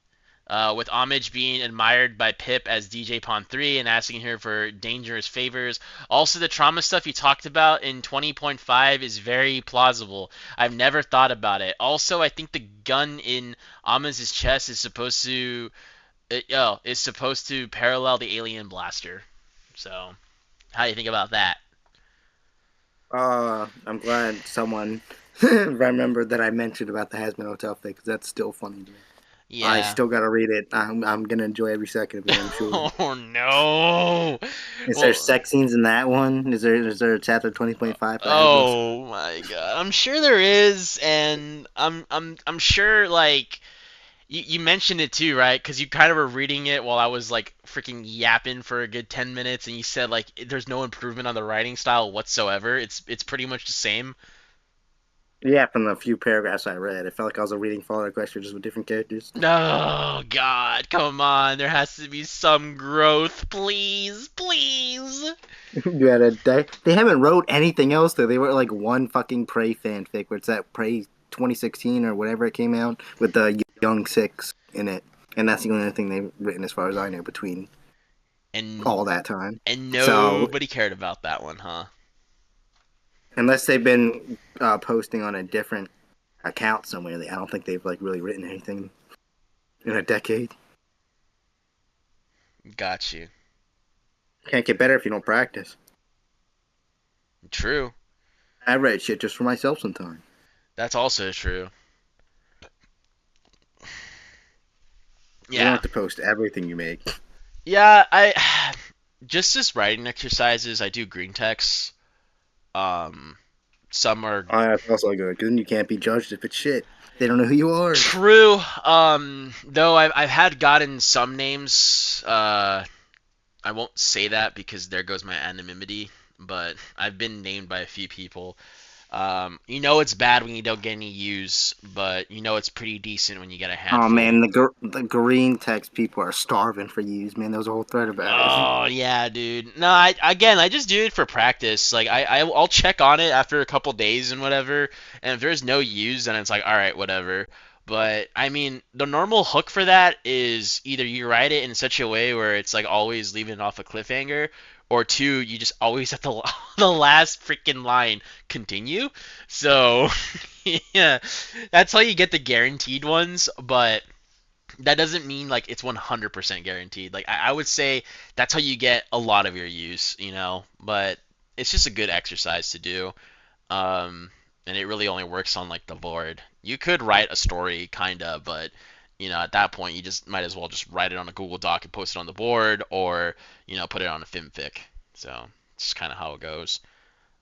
With Homage being admired by Pip as DJ Pawn 3 and asking her for dangerous favors. Also, the trauma stuff you talked about in 20.5 is very plausible. I've never thought about it. Also, I think the gun in Homage's chest is supposed to parallel the alien blaster. So, how do you think about that? I'm glad someone remembered that I mentioned about the Hazbin Hotel thing because that's still funny to me. I Yeah. still gotta read it. I'm gonna enjoy every second of it. I'm sure. Oh no. Is there Well, sex scenes in that one? Is there a chapter 20.5 that has those? oh my god. I'm sure there is, and I'm sure like you mentioned it too, right? Because you kind of were reading it while I was like freaking yapping for a good 10 minutes, and you said like there's no improvement on the writing style whatsoever. It's pretty much the same. Yeah, from the few paragraphs I read, it felt like I was reading Fallout Equestria just with different characters. Oh God, come on! There has to be some growth, please, please. You had a they haven't wrote anything else though. They wrote like one fucking Prey fanfic, where it's that Prey 2016 or whatever it came out with the young six in it, and that's the only thing they've written as far as I know between And all that time. and So nobody cared about that one, huh? unless they've been posting on a different account somewhere, I don't think they've like really written anything in a decade. Got you. Can't get better if you don't practice. True. I write shit just for myself sometimes. That's also true. You don't Yeah. have to post everything you make. Yeah, I just as writing exercises, I do green texts. Um, some are Oh, that's also good because then you can't be judged if it's shit. They don't know who you are. true. Though I've had gotten some names. I won't say that because there goes my anonymity. But I've been named by a few people. You know it's bad when you don't get any use, but you know it's pretty decent when you get a Oh handful. man, the green text people are starving for use. Man, there was a whole thread about it. Oh yeah, dude. No, I just do it for practice. Like I'll check on it after a couple days and whatever. And if there's no use, then it's like all right, whatever. But I mean, the normal hook for that is either you write it in such a way where it's like always leaving it off a cliffhanger, or two, you just always at the the last freaking line continue. So yeah, that's how you get the guaranteed ones. But that doesn't mean like it's 100% guaranteed. Like I would say that's how you get a lot of your use, you know. But it's just a good exercise to do, and it really only works on like the board. You could write a story, kinda, but at that point you just might as well just write it on a Google Doc and post it on the board, or put it on a FimFic. So it's kind of how it goes.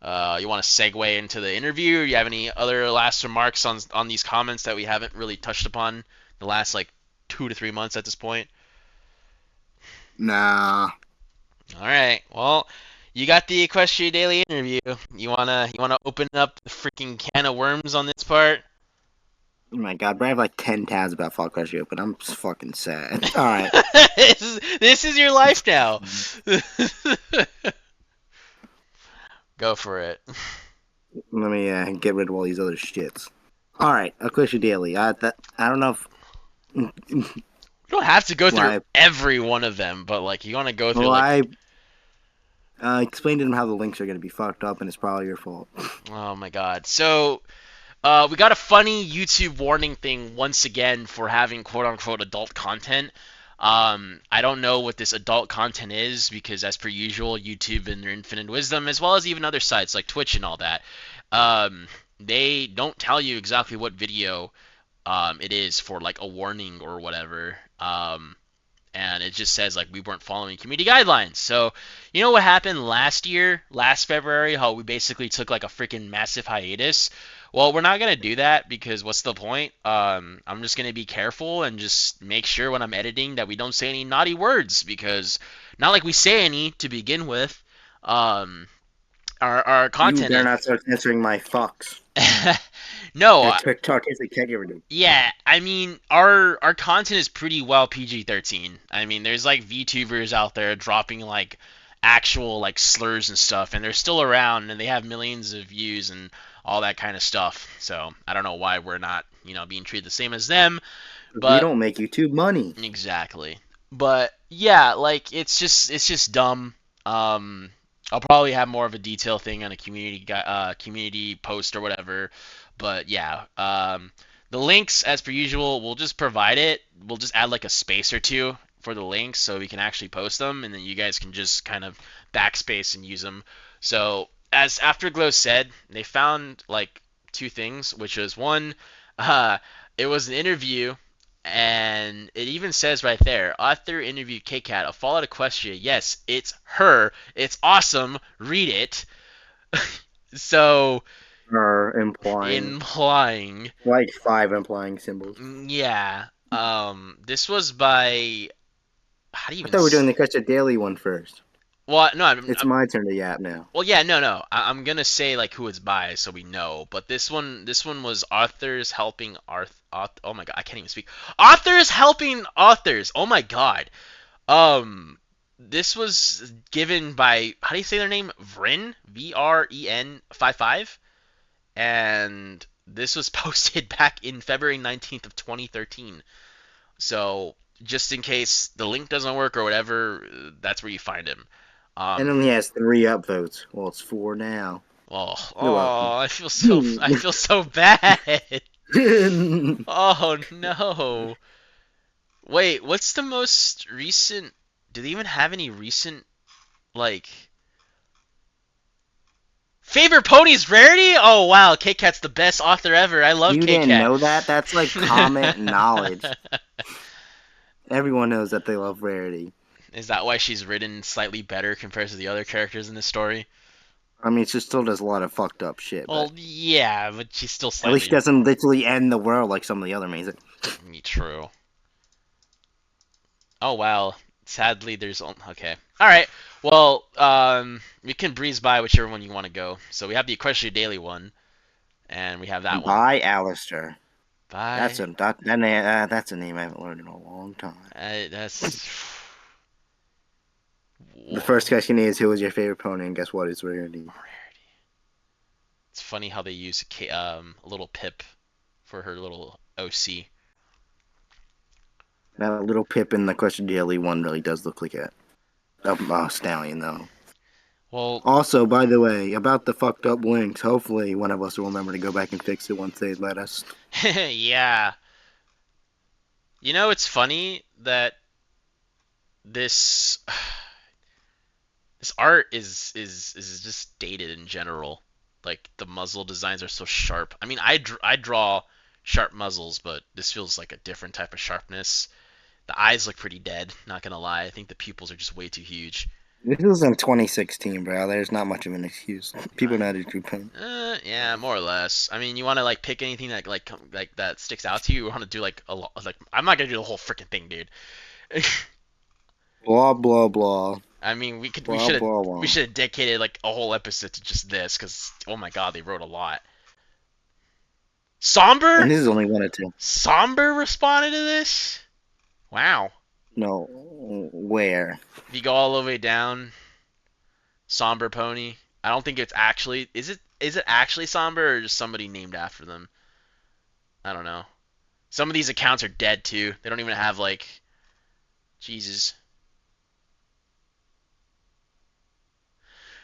You want to segue into the interview? Or you have any other last remarks on these comments that we haven't really touched upon the last like 2 to 3 months at this point? Nah. All right. Well, you got the Equestria Daily interview. You wanna open up the freaking can of worms on this part? Oh my god, but I have like 10 tabs about Fall Crush open. I'm just fucking sad. Alright. This is your life now. Go for it. Let me get rid of all these other shits. Alright, Aquisha Daily. I don't know if. You don't have to go through Why. every one of them, but like you want to go through Well, like, I explained to them how the links are going to be fucked up, and it's probably your fault. oh my god. So we got a funny YouTube warning thing once again for having quote unquote adult content. I don't know what this adult content is because, as per usual, YouTube and their infinite wisdom, as well as even other sites like Twitch and all that, um, they don't tell you exactly what video it is for like a warning or whatever. And it just says like we weren't following community guidelines. So, you know what happened last year, last February, how we basically took like a freaking massive hiatus? Well, we're not gonna do that because what's the point? I'm just gonna be careful and just make sure when I'm editing that we don't say any naughty words because not like we say any to begin with. Um, Our You content better is not start censoring my fucks. no. Your TikTok is a can't do. Yeah, I mean our content is pretty well PG-13. I mean, there's like VTubers out there dropping like actual like slurs and stuff, and they're still around and they have millions of views and all that kind of stuff. So I don't know why we're not, being treated the same as them, We but don't make YouTube money. exactly. But yeah, like it's just dumb. Um, I'll probably have more of a detail thing on a community post or whatever. But yeah, the links as per usual, we'll just provide it. We'll just add like a space or two for the links so we can actually post them, and then you guys can just kind of backspace and use them. So as Afterglow said, they found like two things, which was one, uh, it was an interview and it even says right there, author interviewed KCat, a Fallout Equestria. Yes, it's her. It's awesome. Read it. So, Or implying implying, like 5 implying symbols. yeah. This was by, how do you I even, thought we were doing the Catch a Daily one first. well, no, It's my turn to yap now. well, yeah, no. I'm gonna say like who it's by so we know. But this one was authors helping oh my god, I can't even speak. Authors helping authors. Oh my god. Um, this was given by, how do you say their name? Vren, VREN 55, and this was posted back in February 19th of 2013. So just in case the link doesn't work or whatever, that's where you find him. And Um, only has 3 upvotes. Well, it's 4 now. You're welcome. I feel so bad. Oh no. Wait, what's the most recent? Do they even have any recent like favorite ponies rarity? Oh wow, Kit Kat's the best author ever. I love You Kit didn't Kat. know that? That's like common knowledge. Everyone knows that they love Rarity. Is that why she's written slightly better compared to the other characters in the story? I mean, she still does a lot of fucked up shit, but Well, yeah, but she's still at least she slightly doesn't literally end the world like some of the other mains. true. Oh wow. Sadly, there's okay. All right. Well, we can breeze by whichever one you want to go. So we have the Equestria Daily one, and we have that one. Bye, Alistair. That's Bye. that's a name I haven't learned in a long time. That's. The Whoa. first question is, who is your favorite pony? And guess what? It's Rarity. Rarity. It's funny how they use a little Pip for her little OC. That little Pip in the Question Daily one really does look like a stallion, though. Well, Also, by the way, about the fucked up links, hopefully one of us will remember to go back and fix it once they let us. yeah. It's funny that this this art is just dated in general. Like the muzzle designs are so sharp. I mean, I draw sharp muzzles, but this feels like a different type of sharpness. The eyes look pretty dead, not gonna lie. I think the pupils are just way too huge. This was in 2016, bro. There's not much of an excuse. People know how to do paint. Yeah, more or less. I mean, you want to like pick anything that like that sticks out to you. You want to do like a lot. Like I'm not gonna do the whole freaking thing, dude. Blah blah blah. I mean, we Blah should have blah blah. we should have dedicated like a whole episode to just this, because oh my god, they wrote a lot. And Somber, this is only one of two. Somber responded to this. Wow. No, where? If you go all the way down, Somber Pony. I don't think it's actually. Is it actually Somber or just somebody named after them? I don't know. Some of these accounts are dead too. They don't even have like. Jesus.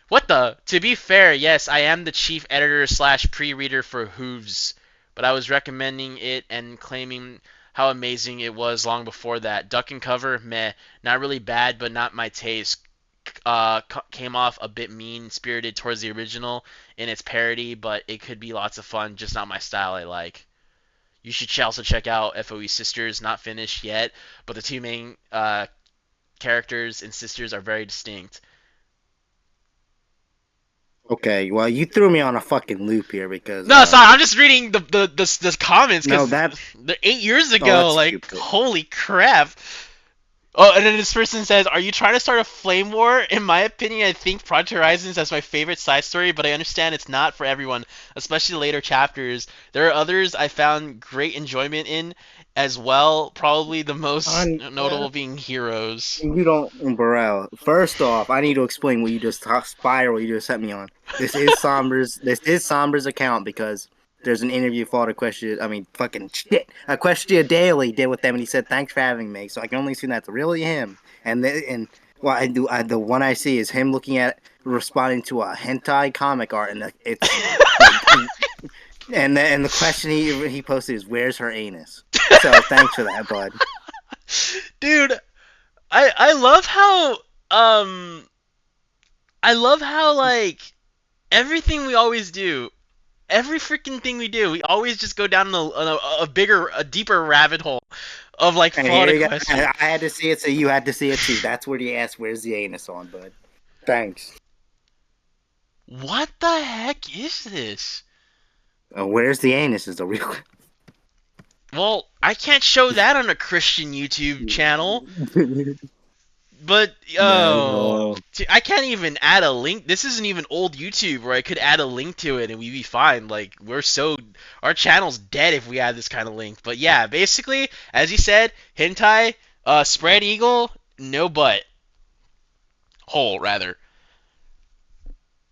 What the? To be fair, yes, I am the chief editor slash pre-reader for Hooves, but I was recommending it and claiming how amazing it was long before that. Duck and Cover, meh, not really bad, but not my taste. Came off a bit mean-spirited towards the original in its parody, but it could be lots of fun, just not my style I like. You should also check out FOE Sisters, not finished yet, but the two main characters and sisters are very distinct. Okay, well, you threw me on a fucking loop here because. No, sorry, I'm just reading the comments No, because that's. they're 8 years Oh, ago. that's Like, stupid. holy crap! Oh, and then this person says, "Are you trying to start a flame war?" In my opinion, I think Project Horizons is my favorite side story, but I understand it's not for everyone, especially later chapters. There are others I found great enjoyment in as well. Probably the most On, notable being Heroes. you don't, bro. First off, I need to explain what you just spiral you just set me on. This is Somber's. This is Somber's account because there's an interview for Equestria. I mean, fucking shit. Equestria Daily did with them, and he said thanks for having me. So I can only assume that's really him. And well, I do. The one I see is him looking at responding to a hentai comic art, and it's like, and the question he posted is, "Where's her anus?" So thanks for that, bud. Dude, I love how um I love how like everything we always do, every freaking thing we do, we always just go down a bigger, a deeper rabbit hole of like And flawed here you go. equestrian. I had to see it, so you had to see it too. That's where you asked, "Where's the anus on, bud?" Thanks. What the heck is this? Where's the anus is the real. Well, I can't show that on a Christian YouTube channel, but No. I can't even add a link. This isn't even old YouTube where I could add a link to it and we'd be fine. Like our channel's dead if we add this kind of link. But yeah, basically, as you said, hentai, spread eagle, no butt, hole rather.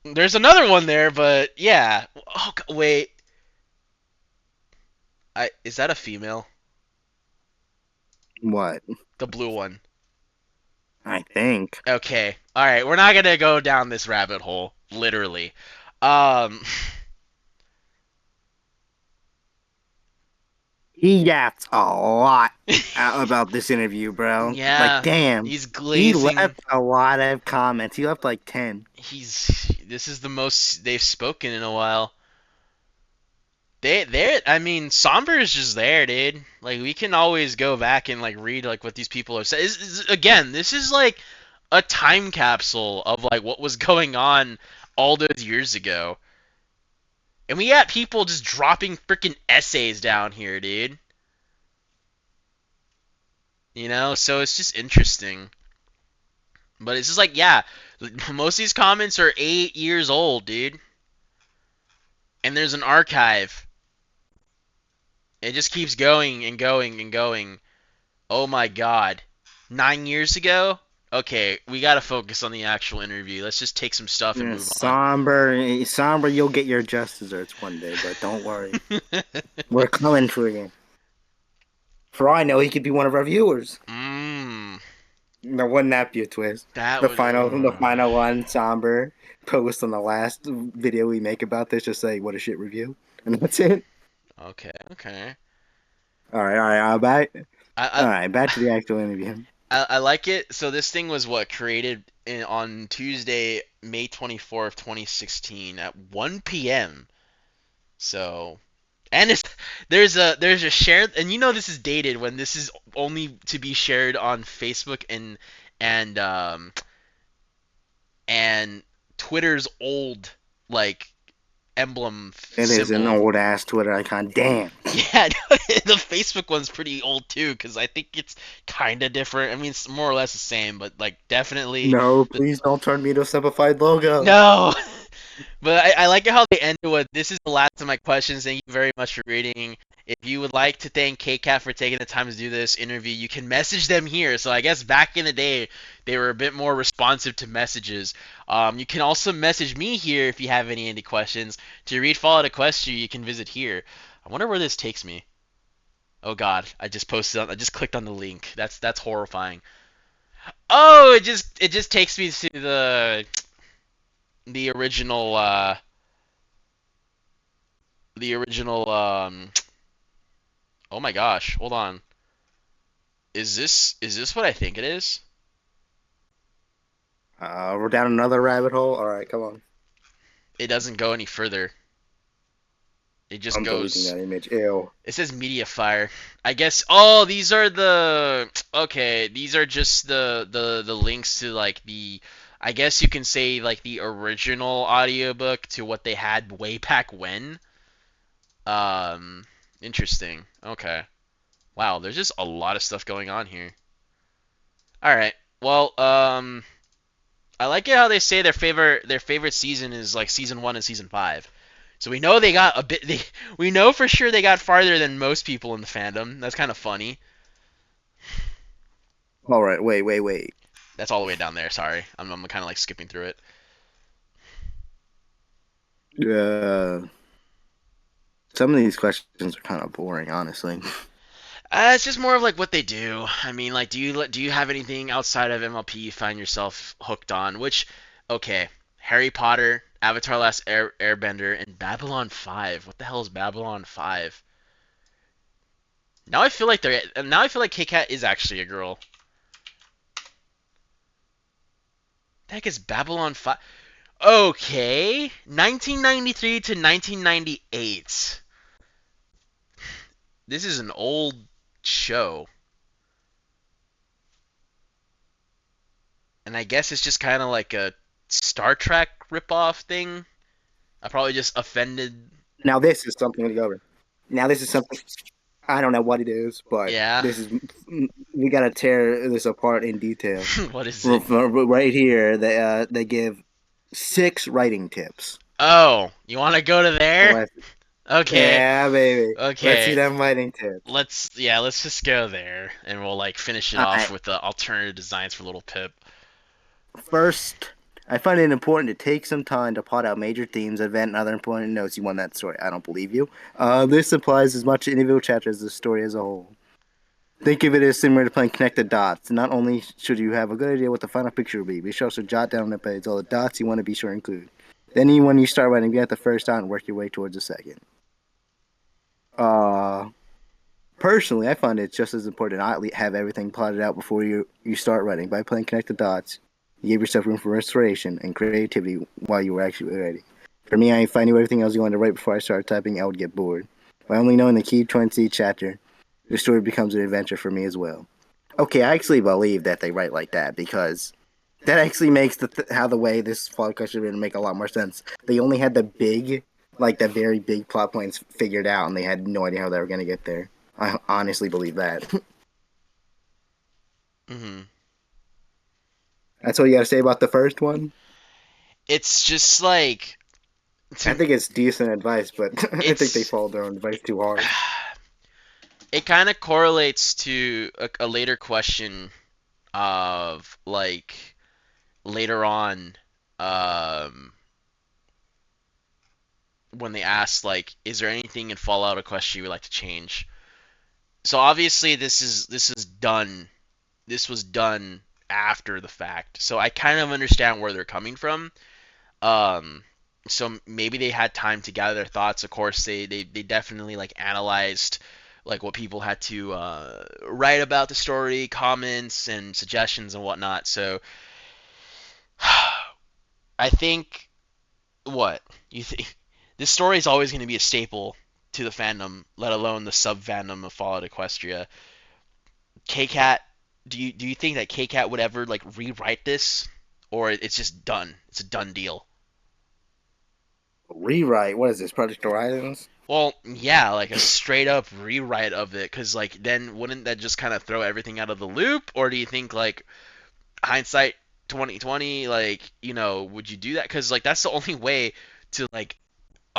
There's another one there, but yeah. Oh wait, is that a female? What? The blue one. I think. Okay. All right. We're not gonna go down this rabbit hole, literally. Um. He yapped a lot about this interview, bro. Like, Yeah. damn. He's He glazing. left a lot of comments. He left like 10. This is the most they've spoken in a while. I mean, Somber is just there, dude. Like we can always go back and like read like what these people are saying. Again, this is like a time capsule of like what was going on all those years ago. And we got people just dropping freaking essays down here, dude. So it's just interesting. But it's just like, yeah, most of these comments are 8 years old, dude. And there's an archive. It just keeps going and going and going. Oh my god. 9 years ago? Okay, we gotta focus on the actual interview. Let's just take some stuff and Yeah, move on. somber, you'll get your just desserts one day, but don't worry. We're coming for you. For all I know, he could be one of our viewers. Mmm. Now, wouldn't that be a twist? That The would. final one, somber post on the last video we make about this, just say what a shit review, and that's it. Okay, okay. All right, all I, right, back to I the actual interview. I like it. So this thing was what created on Tuesday, May 24th, 2016 at 1 p.m. So, and there's a shared, and this is dated when this is only to be shared on Facebook and and Twitter's old like emblem It is an symbol. old ass Twitter icon. Damn. Yeah, the Facebook one's pretty old too, because I think it's kind of different. I mean, it's more or less the same, but like definitely No, the please don't turn me to a simplified logo. no. But I like how they ended with, "This is the last of my questions. Thank you very much for reading. If you would like to thank KCAT for taking the time to do this interview, you can message them here." So I guess back in the day, they were a bit more responsive to messages. You can also message me here if you have any questions. To read Fallout Equestria, you can visit here. I wonder where this takes me. Oh God, I just clicked on the link. That's horrifying. Oh, it just takes me to the original the original oh my gosh, hold on. Is this what I think it is? We're down another rabbit hole. All right, come on. It doesn't go any further. It just I'm deleting goes. that image. Ew. It says media fire. I guess. Oh, these are the. Okay, these are just the links to like the. I guess you can say like the original audiobook to what they had way back when. Um, Interesting. Okay. Wow, there's just a lot of stuff going on here. All right. Well, I like it how they say their favorite season is like season 1 and season 5. So we know they got a bit. We know for sure they got farther than most people in the fandom. That's kind of funny. All right, wait. That's all the way down there. Sorry, I'm kind of like skipping through it. Uh, some of these questions are kind of boring, honestly. It's just more of like what they do. I mean, like, do you have anything outside of MLP you find yourself hooked on? Which, okay, Harry Potter, Avatar: Last Airbender, and Babylon 5. What the hell is Babylon 5? Now I feel like K-Cat is actually a girl. The heck is Babylon 5? Okay, 1993 to 1998. This is an old show, and I guess it's just kind of like a Star Trek ripoff thing. I probably just offended. Now this is something to go over. Now this is something I don't know what it is, but Yeah. this is we gotta tear this apart in detail. What is it? Right here, they give 6 writing tips. Oh, you want to go to there? Let's, Okay. yeah, baby. Let's see Okay. them writing tips. Let's just go there, and we'll like finish it All off right. with the alternative designs for Little Pip. First, I find it important to take some time to plot out major themes, event, and other important notes you want in that story. I don't believe you. This applies as much to individual chapters as the story as a whole. Think of it as similar to playing connect the dots. Not only should you have a good idea what the final picture will be sure to jot down on the page all the dots you want to be sure to include. Then when you start writing, get the first dot and work your way towards the second. Uh, Personally, I find it just as important to not have everything plotted out before you start writing. By playing connect the dots, you give yourself room for inspiration and creativity while you were actually writing. For me, if I knew everything I was going to write before I started typing, I would get bored. By only knowing the key points each chapter, the story becomes an adventure for me as well. Okay, I actually believe that they write like that because that actually makes how the way this plot question would make a lot more sense. They only had the very big plot points figured out, and they had no idea how they were going to get there. I honestly believe that. Hmm. That's what you got to say about the first one. It's just like I to think it's decent advice, but I think they it's followed their own advice too hard. it kind of correlates to a later question of like later on, um when they asked like, is there anything in Fallout or Equestria you would like to change? So obviously this is done. This was done after the fact. So I kind of understand where they're coming from. Um, so maybe they had time to gather their thoughts. Of course, they definitely like analyzed like what people had to write about the story, comments and suggestions and whatnot. So I think what you think this story is always going to be a staple to the fandom, let alone the sub fandom of Fallout Equestria. KCAT, do you think that KCAT would ever like rewrite this, or it's just done? It's a done deal. Rewrite. What is this? Project Horizons? Well, yeah, like a straight up rewrite of it, because like then wouldn't that just kind of throw everything out of the loop? Or do you think like hindsight 2020, like would you do that? Because like that's the only way to like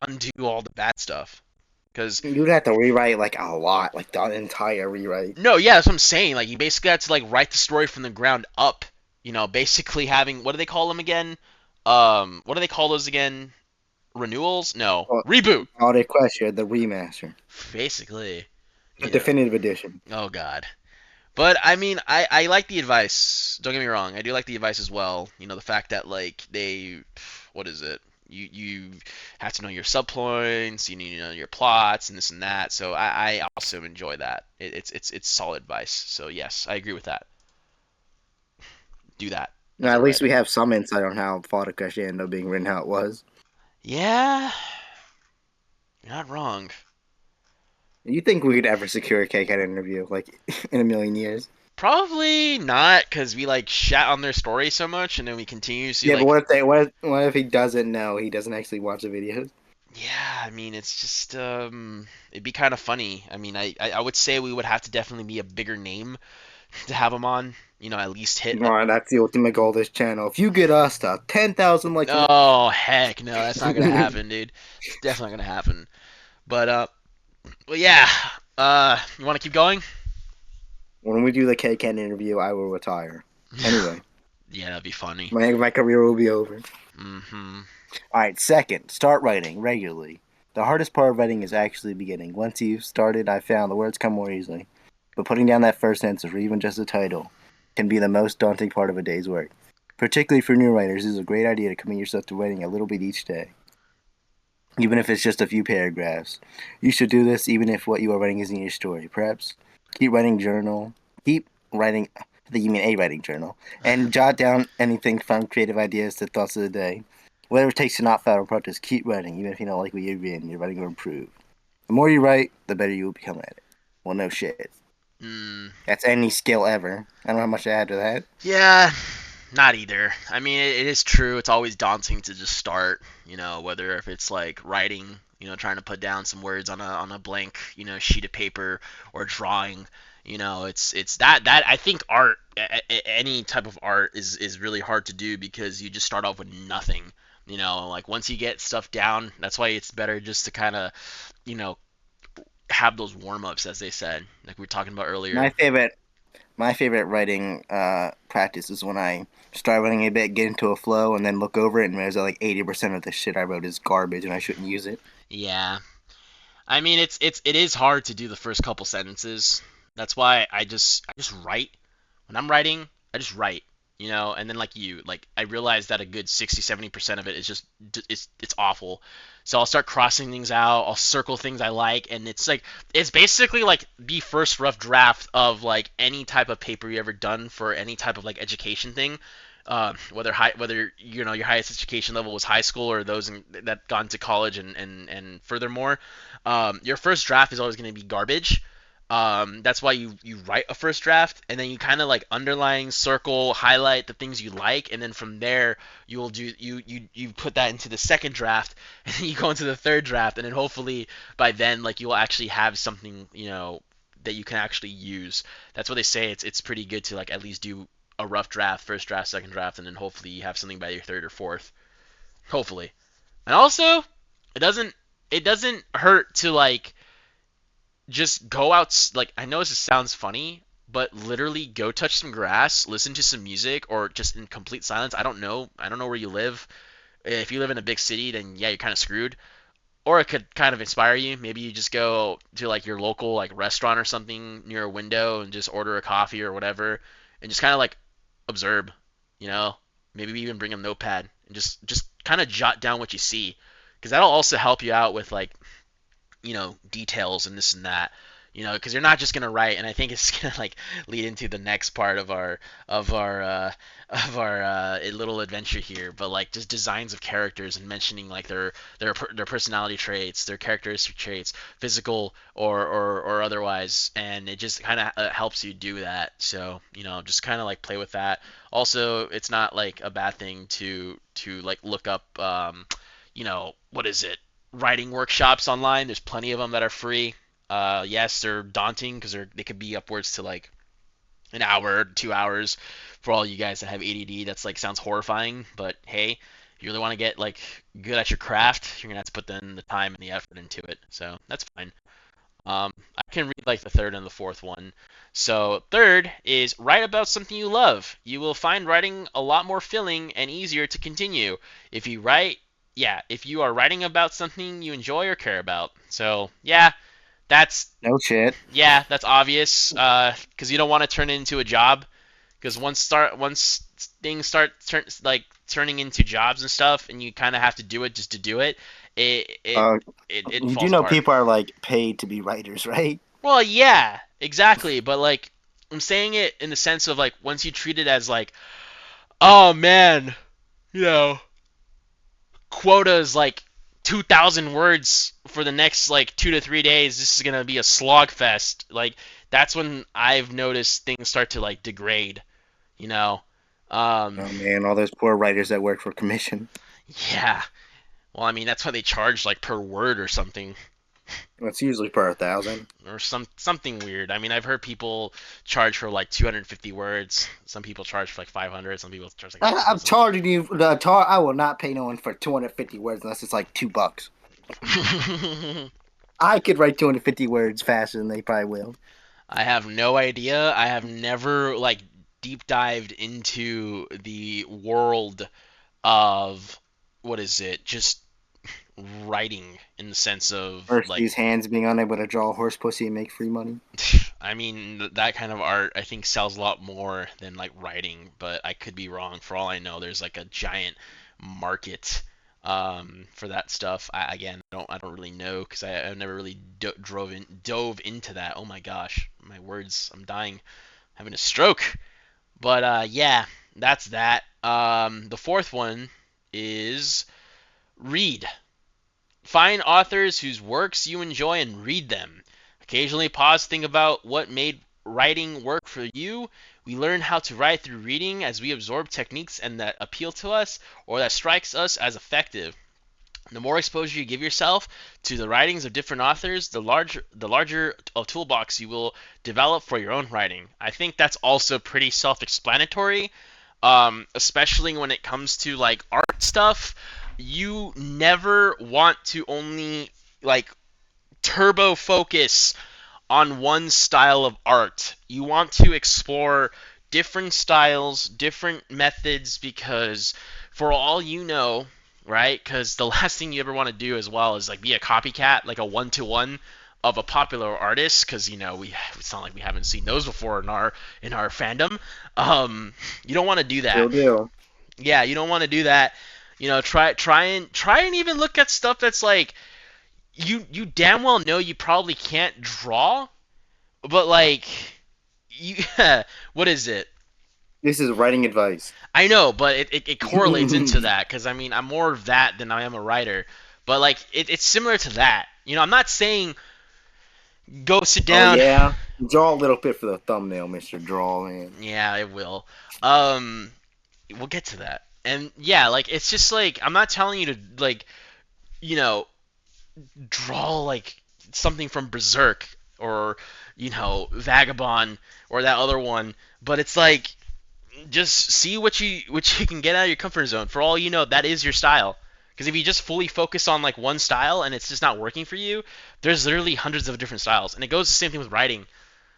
undo all the bad stuff. Because You'd have to rewrite like a lot, like the entire rewrite. no, yeah, that's what I'm saying. Like you basically had to like write the story from the ground up. Basically having what do they call them again? What do they call those again? Renewals? No, Well, reboot. all the question, the remaster, Basically, the you know. definitive edition. Oh God. But I mean, I like the advice. Don't get me wrong. I do like the advice as well. The fact that like what is it? You have to know your subplots. You need to know your plots and this and that. So I also enjoy that. It's solid advice. So yes, I agree with that. Do that as Now, a at least we writer. have some insight on how Fodder actually ended up being written how it was. Yeah, you're not wrong. You think we could ever secure a cake at an interview, like in a million years? Probably not, because we like shat on their story so much, and then we continuously Yeah, but like what if what if he doesn't know? He doesn't actually watch the videos. Yeah, I mean, it's just it'd be kind of funny. I mean, I would say we would have to definitely be a bigger name to have him on. At least hit like. No, that's the ultimate goal of this channel. If you get us to 10,000 likes on Oh heck no, that's not gonna this, happen, dude. It's definitely not gonna happen. But well yeah. You want to keep going? when we do the K-Ken interview, I will retire. Anyway, Yeah, that'd be funny. my career will be over. Mm-hmm. All right, second, start writing regularly. The hardest part of writing is actually beginning. Once you've started, I've found the words come more easily. But putting down that first sentence or even just a title can be the most daunting part of a day's work. Particularly for new writers, it is a great idea to commit yourself to writing a little bit each day, even if it's just a few paragraphs. You should do this even if what you are writing isn't your story. Perhaps keep writing journal. Keep writing. I think you mean a writing journal, and jot down anything fun, creative ideas, the thoughts of the day. Whatever it takes to not fail in practice, keep writing, even if you don't like what you're reading. Your writing will improve. The more you write, the better you will become at it. Well, no shit. Mm, That's any skill ever. I don't know how much to add to that. yeah, not either. I mean, it is true. It's always daunting to just start. Whether if it's like writing, trying to put down some words on a blank, sheet of paper or drawing. It's that I think art, any type of art is really hard to do because you just start off with nothing. Like once you get stuff down, that's why it's better just to kind of, you know, have those warm ups, as they said, like we were talking about My earlier. favorite My favorite writing practice is when I start writing a bit, get into a flow, and then look over it and realize that like 80% of the shit I wrote is garbage and I shouldn't use it. Yeah, I mean, it is hard to do the first couple sentences. That's why I just write. When I'm writing, I just write, and then like I realize that a good 60-70% of it is just it's awful. So I'll start crossing things out, I'll circle things I like, and it's basically like the first rough draft of like any type of paper you ever done for any type of like education thing. Whether your highest education level was high school or those that gone to college and furthermore, your first draft is always going to be garbage. That's why you write a first draft and then you kind of like underline, circle, highlight the things you like, and then from there you put that into the second draft, and then you go into the third draft, and then hopefully by then like you will actually have something that you can actually use. That's what they say. It's pretty good to like at least do a rough draft, first draft, second draft, and then hopefully you have something by your third or fourth. Hopefully, and also it doesn't hurt to like just go out. Like I know this sounds funny, but literally go touch some grass, listen to some music, or just in complete silence. I don't know where you live. If you live in a big city, then yeah, you're kind of screwed. Or it could kind of inspire you. Maybe you just go to like your local like restaurant or something near a window and just order a coffee or whatever, and just kind of like observe. You know, maybe even bring a notepad and just kind of jot down what you see, because that'll also help you out with like details and this and that, because you're not just gonna write. And I think it's gonna like lead into the next part of our little adventure here, but like just designs of characters and mentioning like their personality traits, their characteristic traits, physical or otherwise, and it just kind of helps you do that. So just kind of like play with that. Also, it's not like a bad thing to like look up what is it, writing workshops online. There's plenty of them that are free. Yes, they're daunting because they could be upwards to like an hour, 2 hours. For all you guys that have ADD, that's like sounds horrifying. But hey, if you really want to get like good at your craft, you're gonna have to put the time and the effort into it. So that's fine. I can read like the third and the fourth one. So third is write about something you love. You will find writing a lot more filling and easier to continue if you write. Yeah, if you are writing about something you enjoy or care about. So yeah, that's No shit. that's obvious. Because you don't want to turn it into a job. Because once things start turning into jobs and stuff, and you kind of have to do it just to do it, it it Uh, it you do falls know apart. people are like paid to be writers, right? Well, yeah, exactly. But like, I'm saying it in the sense of like, once you treat it as like, oh man, you know, quota is like 2,000 words for the next like 2 to 3 days. This is gonna be a slog fest. Like, that's when I've noticed things start to like degrade. You know, um, Oh man, all those poor writers that work for commission. yeah. Well, I mean that's why they charge like per word or something. It's usually per 1,000. Or something weird. I mean, I've heard people charge for like 250 words. Some people charge for like 500. Some people charge like I'm 1,000. charging you. I will not pay no one for 250 words unless it's like $2. I could write 250 words faster than they probably will. I have no idea. I have never like deep dived into the world of what is it? Just writing in the sense of First, like these hands being unable to draw a horse pussy and make free money. I mean that kind of art I think sells a lot more than like writing, but I could be wrong. For all I know, there's like a giant market for that stuff. Again, I don't really know because I never really dove into that. Oh my gosh, my words, I'm dying, having a stroke. But yeah, that's that. The fourth one is read. Find authors whose works you enjoy and read them. Occasionally pause, think about what made writing work for you. We learn how to write through reading as we absorb techniques and that appeal to us or that strikes us as effective. The more exposure you give yourself to the writings of different authors, the larger a toolbox you will develop for your own writing. I think that's also pretty self-explanatory, especially when it comes to like art stuff. You never want to only like turbo focus on one style of art. You want to explore different styles, different methods, because for all you know, right? Because the last thing you ever want to do as well is like be a copycat, like a one-to-one of a popular artist, because it's not like we haven't seen those before in our fandom. You don't want to do that. Still do. Yeah, you don't want to do that. Try and even look at stuff that's like you damn well know you probably can't draw, but like you what is it? This is writing advice. I know, but it correlates into that because I mean I'm more of that than I am a writer. But like it's similar to that. I'm not saying go sit Oh down. yeah, draw a little bit for the thumbnail, Mister Draw Man. Yeah, it will. Um, we'll get to that. And yeah, like it's just like I'm not telling you to like you know draw like something from Berserk or Vagabond or that other one, but it's like just see what you can get out of your comfort zone. For all you know, that is your style. Because if you just fully focus on like one style and it's just not working for you, there's literally hundreds of different styles, and it goes the same thing with writing.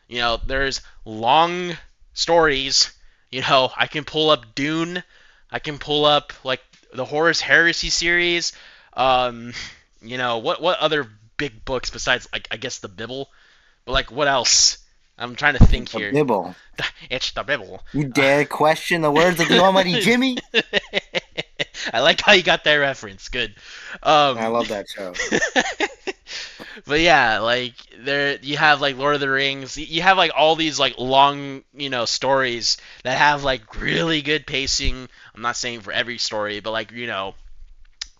There's long stories. I can pull up Dune. I can pull up like the Horus Heresy series. Um, what other big books besides like I guess the Bible? But like what else? I'm trying to think A here. Bibble. It's the Bible. You dare question the words of the Almighty Jimmy? I like how you got that reference. Good. I Um, love that show. but yeah, like there you have like Lord of the Rings. You have like all these like long, stories that have like really good pacing. I'm not saying for every story, but like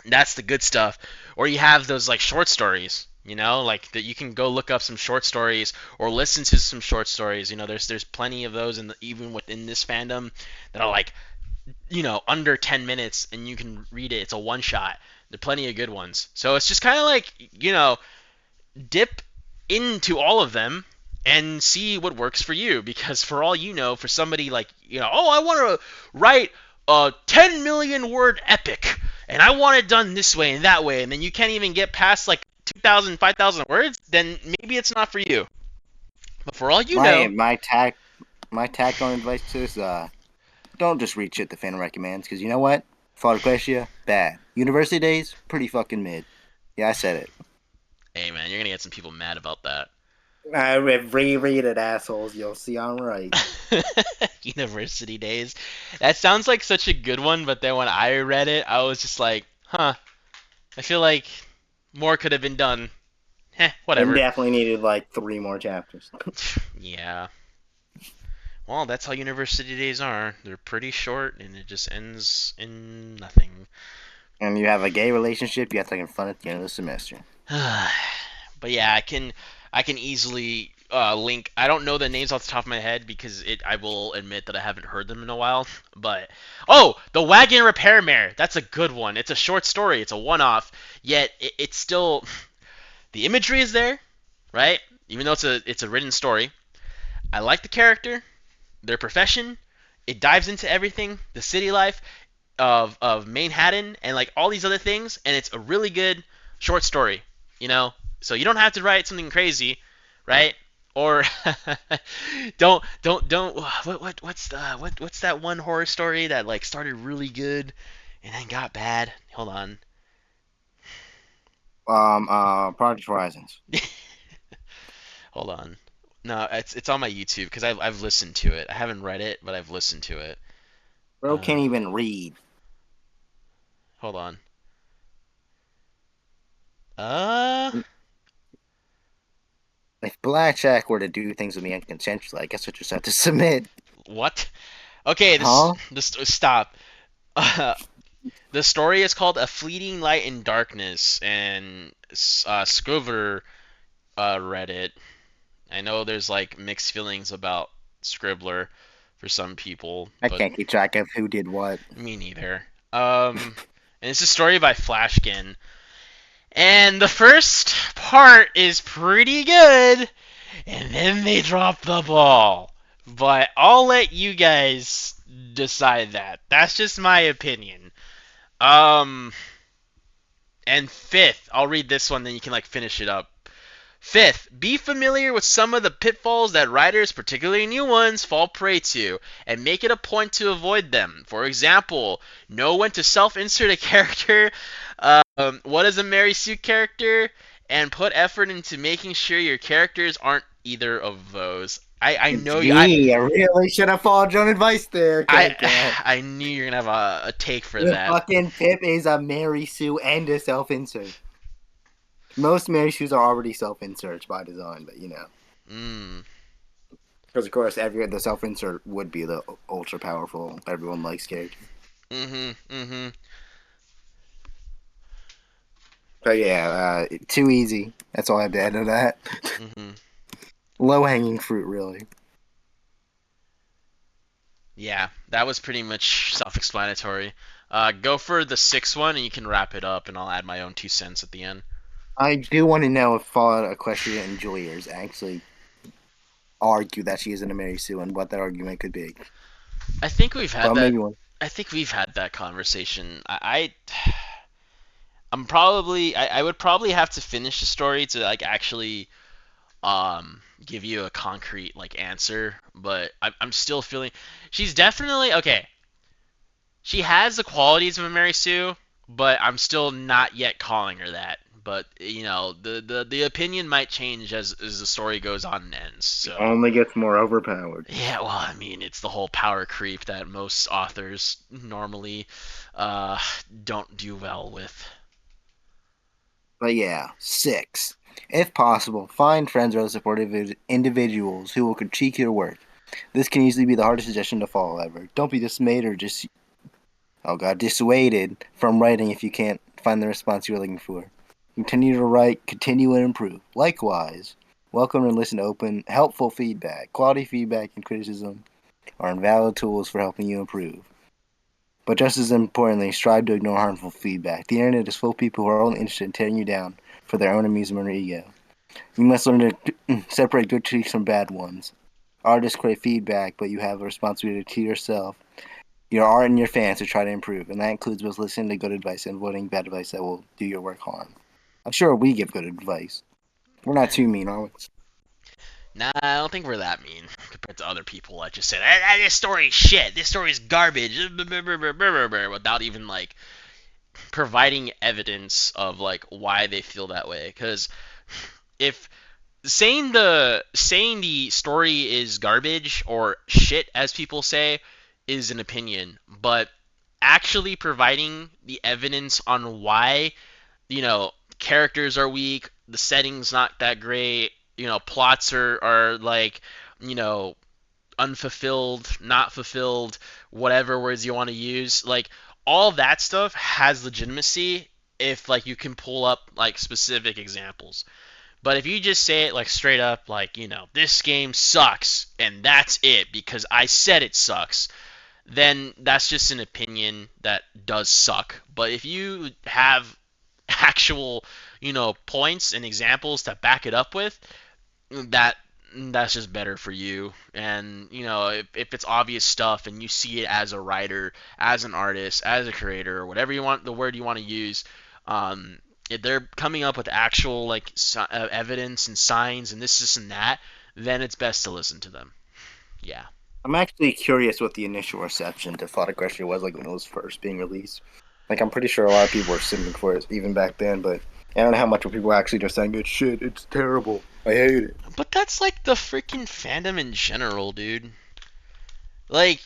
that's the good stuff. Or you have those like short stories. Like that you can go look up some short stories or listen to some short stories. There's plenty of those even within this fandom that are like under 10 minutes and you can read it. It's a one shot. There are plenty of good ones. So it's just kind of like, dip into all of them and see what works for you. Because for all you know, for somebody like, oh, I want to write a 10 million word epic and I want it done this way and that way, and then you can't even get past like 2,000, 5,000 words, then maybe it's not for you. But for all you My know, my tact on advice to this don't just read shit the fan recommends, because you know what? Fall Equestria, bad. University days, pretty fucking mid. Yeah, I said it. hey man, you're gonna get some people mad about that. I reread it, assholes. You'll see I'm right. University days. That sounds like such a good one, but then when I read it, I was just like, huh, I feel like more could have been done. And Whatever. definitely needed like 3 more chapters. Yeah. Well, that's how university days are. They're pretty short, and it just ends in nothing. And you have a gay relationship, you have to confront at the end of the semester. But yeah, I can easily link. I don't know the names off the top of my head because I will admit that I haven't heard them in a while. But oh, the Wagon Repair Mare. That's a good one. It's a short story. It's a one-off. Yet it's still the imagery is there, right? Even though it's a written story. I like the character, their profession. It dives into everything, the city life of Manhattan and like all these other things, and it's a really good short story. You know, so you don't have to write something crazy, right? Or don't what's that one horror story that like started really good and then got bad? Hold on. Project Horizons. Hold on. No, it's on my YouTube because I've listened to it. I haven't read it, but I've listened to it. Bro can't even read. Hold on. Uh, If Blackjack were to do things with me unconsensually, I guess I just have to submit. what? Okay, Huh? this stop. Uh, the story is called A Fleeting Light in Darkness, and Scribbler read it. I know there's like mixed feelings about Scribbler for some people, I but can't keep track of who did what. me neither. And it's a story by Flashkin. And the first part is pretty good, and then they drop the ball. But I'll let you guys decide that. That's just my opinion. Um, and fifth, I'll read this one, then you can like finish it up. Fifth, be familiar with some of the pitfalls that writers, particularly new ones, fall prey to, and make it a point to avoid them. For example, know when to self-insert a character, what is a Mary Sue character, and put effort into making sure your characters aren't either of those. I know you. Gee, I really should have followed your advice there. I God. I knew you're gonna have a take for The that. fucking Pip is a Mary Sue and a self-insert. Most Mary Sues are already self-inserts by design, but you know. Mm. Because of course, the self-insert would be the ultra powerful, everyone likes character. Mhm. Mhm. But yeah, too easy. That's all I have to add to that. Mhm. Low-hanging fruit, really. Yeah, that was pretty much self-explanatory. Go for the sixth one, and you can wrap it up, and I'll add my own 2 cents at the end. I do want to know if Fallout Equestria enjoyers actually argue that she isn't a Mary Sue and what that argument could be. I think we've had Well, that. maybe one. I think we've had that conversation. I would probably have to finish the story to like actually give you a concrete like answer, but I'm still feeling she's definitely okay. She has the qualities of a Mary Sue, but I'm still not yet calling her that. But you know, the opinion might change as the story goes on and ends. So Only gets more overpowered. yeah, well, I mean, it's the whole power creep that most authors normally uh, don't do well with. But yeah, 6. If possible, find friends or other supportive individuals who will critique your work. This can easily be the hardest suggestion to follow, however. Don't be dismayed or dissuaded from writing if you can't find the response you're looking for. Continue to write, continue and improve. Likewise, welcome and listen to open, helpful feedback. Quality feedback and criticism are invaluable tools for helping you improve. But just as importantly, strive to ignore harmful feedback. The internet is full of people who are only interested in tearing you down for their own amusement or ego. You must learn to separate good critiques from bad ones. Artists crave feedback, but you have a responsibility to yourself, your art, and your fans to try to improve, and that includes both listening to good advice and avoiding bad advice that will do your work harm. I'm sure we give good advice. We're not too mean, are we? Nah, I don't think we're that mean compared to other people that just say, this story's shit, this story's garbage, without even like providing evidence of like why they feel that way. Because if saying the story is garbage or shit, as people say, is an opinion, but actually providing the evidence on why characters are weak, the setting's not that great, plots are like you know unfulfilled, not fulfilled, whatever words you want to use, like all that stuff has legitimacy if like you can pull up like specific examples. But if you just say it like straight up, like, this game sucks and that's it because I said it sucks, then that's just an opinion that does suck. But if you have actual, points and examples to back it up with, that that's just better for you. And if it's obvious stuff and you see it as a writer, as an artist, as a creator, or whatever you want, the word you want to use, if they're coming up with actual like evidence and signs and this and that, then it's best to listen to them. Yeah. I'm actually curious what the initial reception to Thought Equestria was like when it was first being released. Like, I'm pretty sure a lot of people were simping for it even back then, but I don't know how much of people were actually just saying, it's shit, it's terrible, I hate it. But that's like the freaking fandom in general, dude. Like,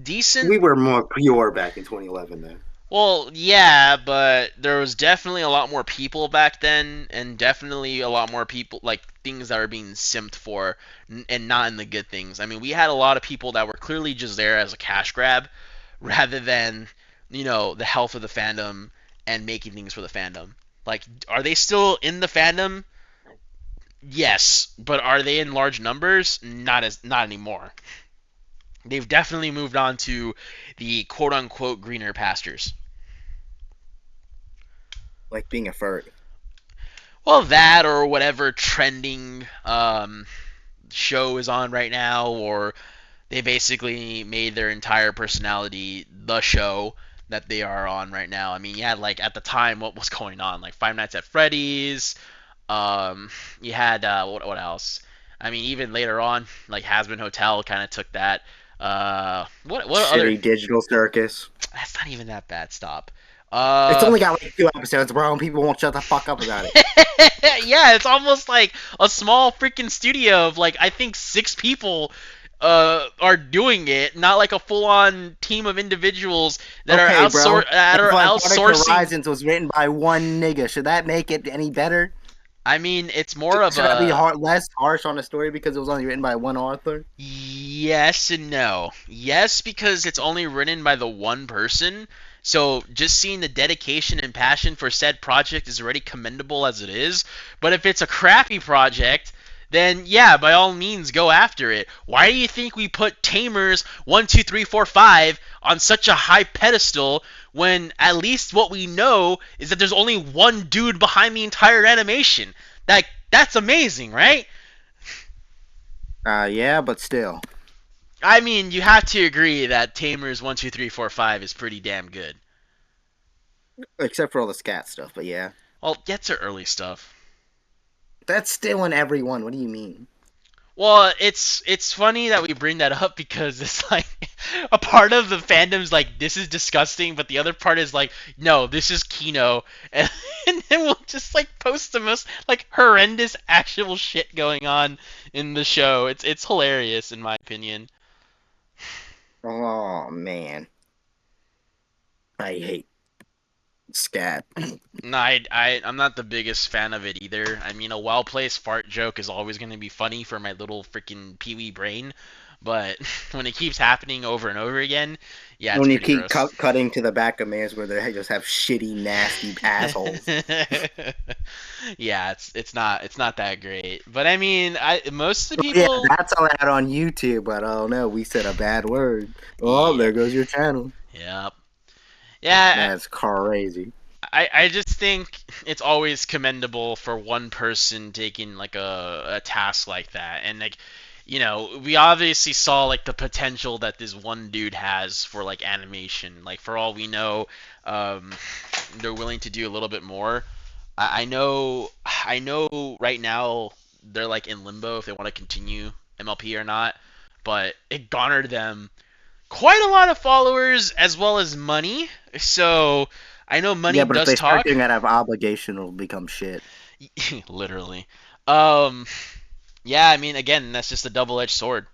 decent. We were more pure back in 2011, then. Well, yeah, but there was definitely a lot more people back then, and definitely a lot more people, like, things that were being simped for, and not in the good things. I mean, we had a lot of people that were clearly just there as a cash grab, rather than, the health of the fandom and making things for the fandom. Like, are they still in the fandom? Yes, but are they in large numbers? Not anymore. They've definitely moved on to the quote unquote greener pastures. Like being a furry. Well, that or whatever trending show is on right now, or they basically made their entire personality the show that they are on right now. I mean, you had like at the time what was going on, like Five Nights at Freddy's. You had what else? I mean, even later on, like Hazbin Hotel kind of took that. What other? Shitty digital circus. That's not even that bad. Stop. It's Uh, only got like 2 episodes, bro, and people won't shut the fuck up about it. yeah, it's almost like a small freaking studio of like I think 6 people are doing it, not like a full-on team of individuals that are Okay, bro. If Product outsourcing. Horizons was written by one nigga, should that make it any better? I mean, it's more of Should I be a less harsh on the story because it was only written by one author? yes and no. Yes, because it's only written by the one person. So just seeing the dedication and passion for said project is already commendable as it is. But if it's a crappy project, then yeah, by all means go after it. Why do you think we put Tamers 1, 2, 3, 4, 5 on such a high pedestal when at least what we know is that there's only one dude behind the entire animation? That's amazing, right? Yeah, but still. I mean, you have to agree that Tamers 1, 2, 3, 4, 5 is pretty damn good. Except for all the scat stuff, but yeah. Well, get to early stuff. That's still in every one. What do you mean? Well, it's funny that we bring that up because it's like a part of the fandom's like this is disgusting, but the other part is like no, this is Kino, and then we'll just like post the most like horrendous actual shit going on in the show. It's hilarious in my opinion. Oh, man. I hate scat. No, I'm not the biggest fan of it either. I mean, a well-placed fart joke is always going to be funny for my little freaking peewee brain, but when it keeps happening over and over again, yeah, it's When you pretty keep gross. cutting to the back of mans where they just have shitty, nasty assholes. Yeah, it's not that great. But I mean, I most of the Yeah, people, that's all I had on YouTube, but oh no, we said a bad word. Oh, yep, there goes your channel. yep, yeah. That's crazy. I just think it's always commendable for one person taking like a task like that. And like, we obviously saw like the potential that this one dude has for like animation. Like for all we know, um, they're willing to do a little bit more. I know right now they're like in limbo if they want to continue MLP or not, but it garnered them quite a lot of followers as well as money. So I know money Yeah, but if does they start talk. doing that out of obligation, it'll become shit. Literally. Um, yeah, I mean, again, that's just a double-edged sword.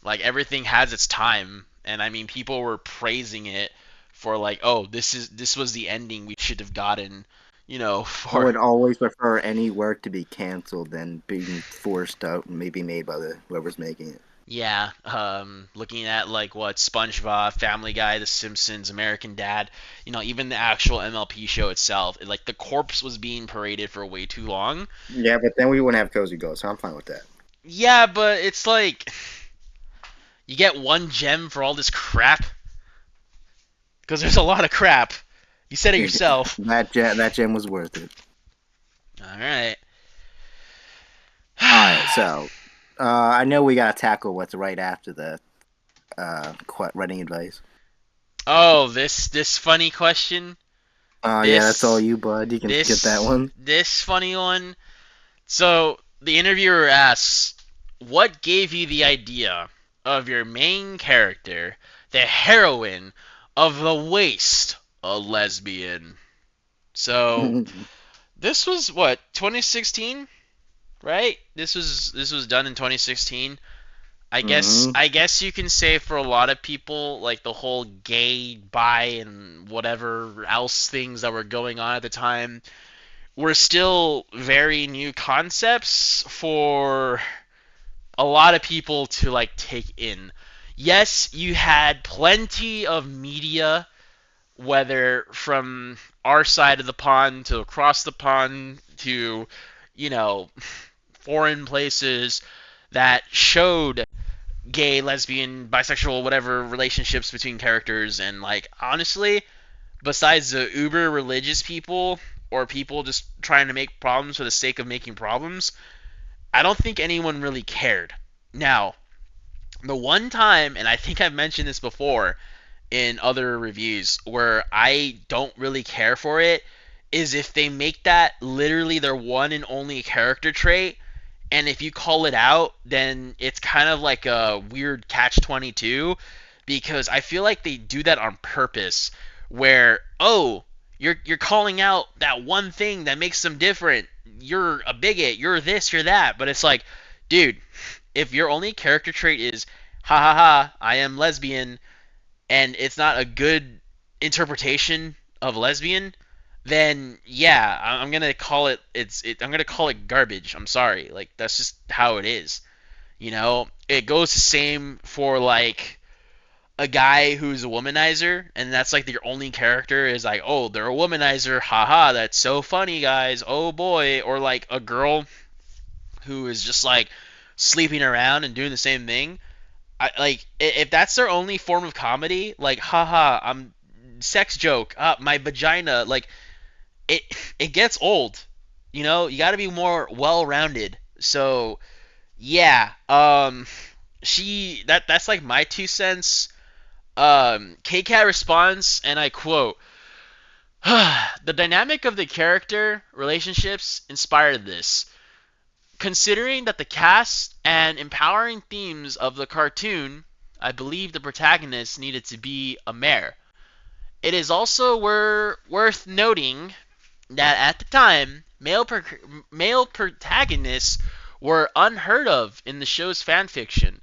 Like everything has its time, and I mean, people were praising it for like, oh, this was the ending we should have gotten, I for would always prefer any work to be canceled than being forced out and maybe made by the whoever's making it. yeah, looking at like what SpongeBob, Family Guy, The Simpsons, American Dad, even the actual MLP show itself, like the corpse was being paraded for way too long. Yeah, but then we wouldn't have Cozy Ghost, so I'm fine with that. Yeah, but it's like you get one gem for all this crap because there's a lot of crap. You said it yourself. That gem was worth it. All right. All right, so I know we gotta tackle what's right after the writing advice. Oh, this funny question. Oh yeah, that's all This you, bud. You can get that this one. this funny one. So the interviewer asks, "What gave you the idea of your main character, the heroine of the waste, a lesbian?" So this was what 2016, right? This was done in 2016. I guess Hmm. I guess you can say for a lot of people, like the whole gay, bi, and whatever else things that were going on at the time were still very new concepts for a lot of people to like take in. Yes, you had plenty of media, whether from our side of the pond to across the pond to, you know, foreign places that showed gay, lesbian, bisexual, whatever relationships between characters. And like honestly, besides the uber religious people or people just trying to make problems for the sake of making problems, I don't think anyone really cared. Now, the one time, and I think I've mentioned this before in other reviews, where I don't really care for it is if they make that literally their one and only character trait, and if you call it out, then it's kind of like a weird catch 22 because I feel like they do that on purpose where you're calling out that one thing that makes them different. You're a bigot, you're this, you're that, but it's like, dude, if your only character trait is ha ha ha, I am lesbian and it's not a good interpretation of lesbian, then yeah, I'm gonna call I'm gonna call it garbage. I'm sorry, like that's just how it is. It goes the same for like a guy who's a womanizer, and that's like your only character is like, oh, they're a womanizer, haha, that's so funny, guys, oh boy, or like a girl who is just like sleeping around and doing the same thing. Like if that's their only form of comedy, like haha, I'm sex joke, my vagina, like it it gets old. You got to be more well-rounded. So yeah, that's like my 2 cents. KCat responds, and I quote: "The dynamic of the character relationships inspired this. Considering that the cast and empowering themes of the cartoon, I believe the protagonist needed to be a mare. It is also worth noting that at the time, male protagonists were unheard of in the show's fanfiction,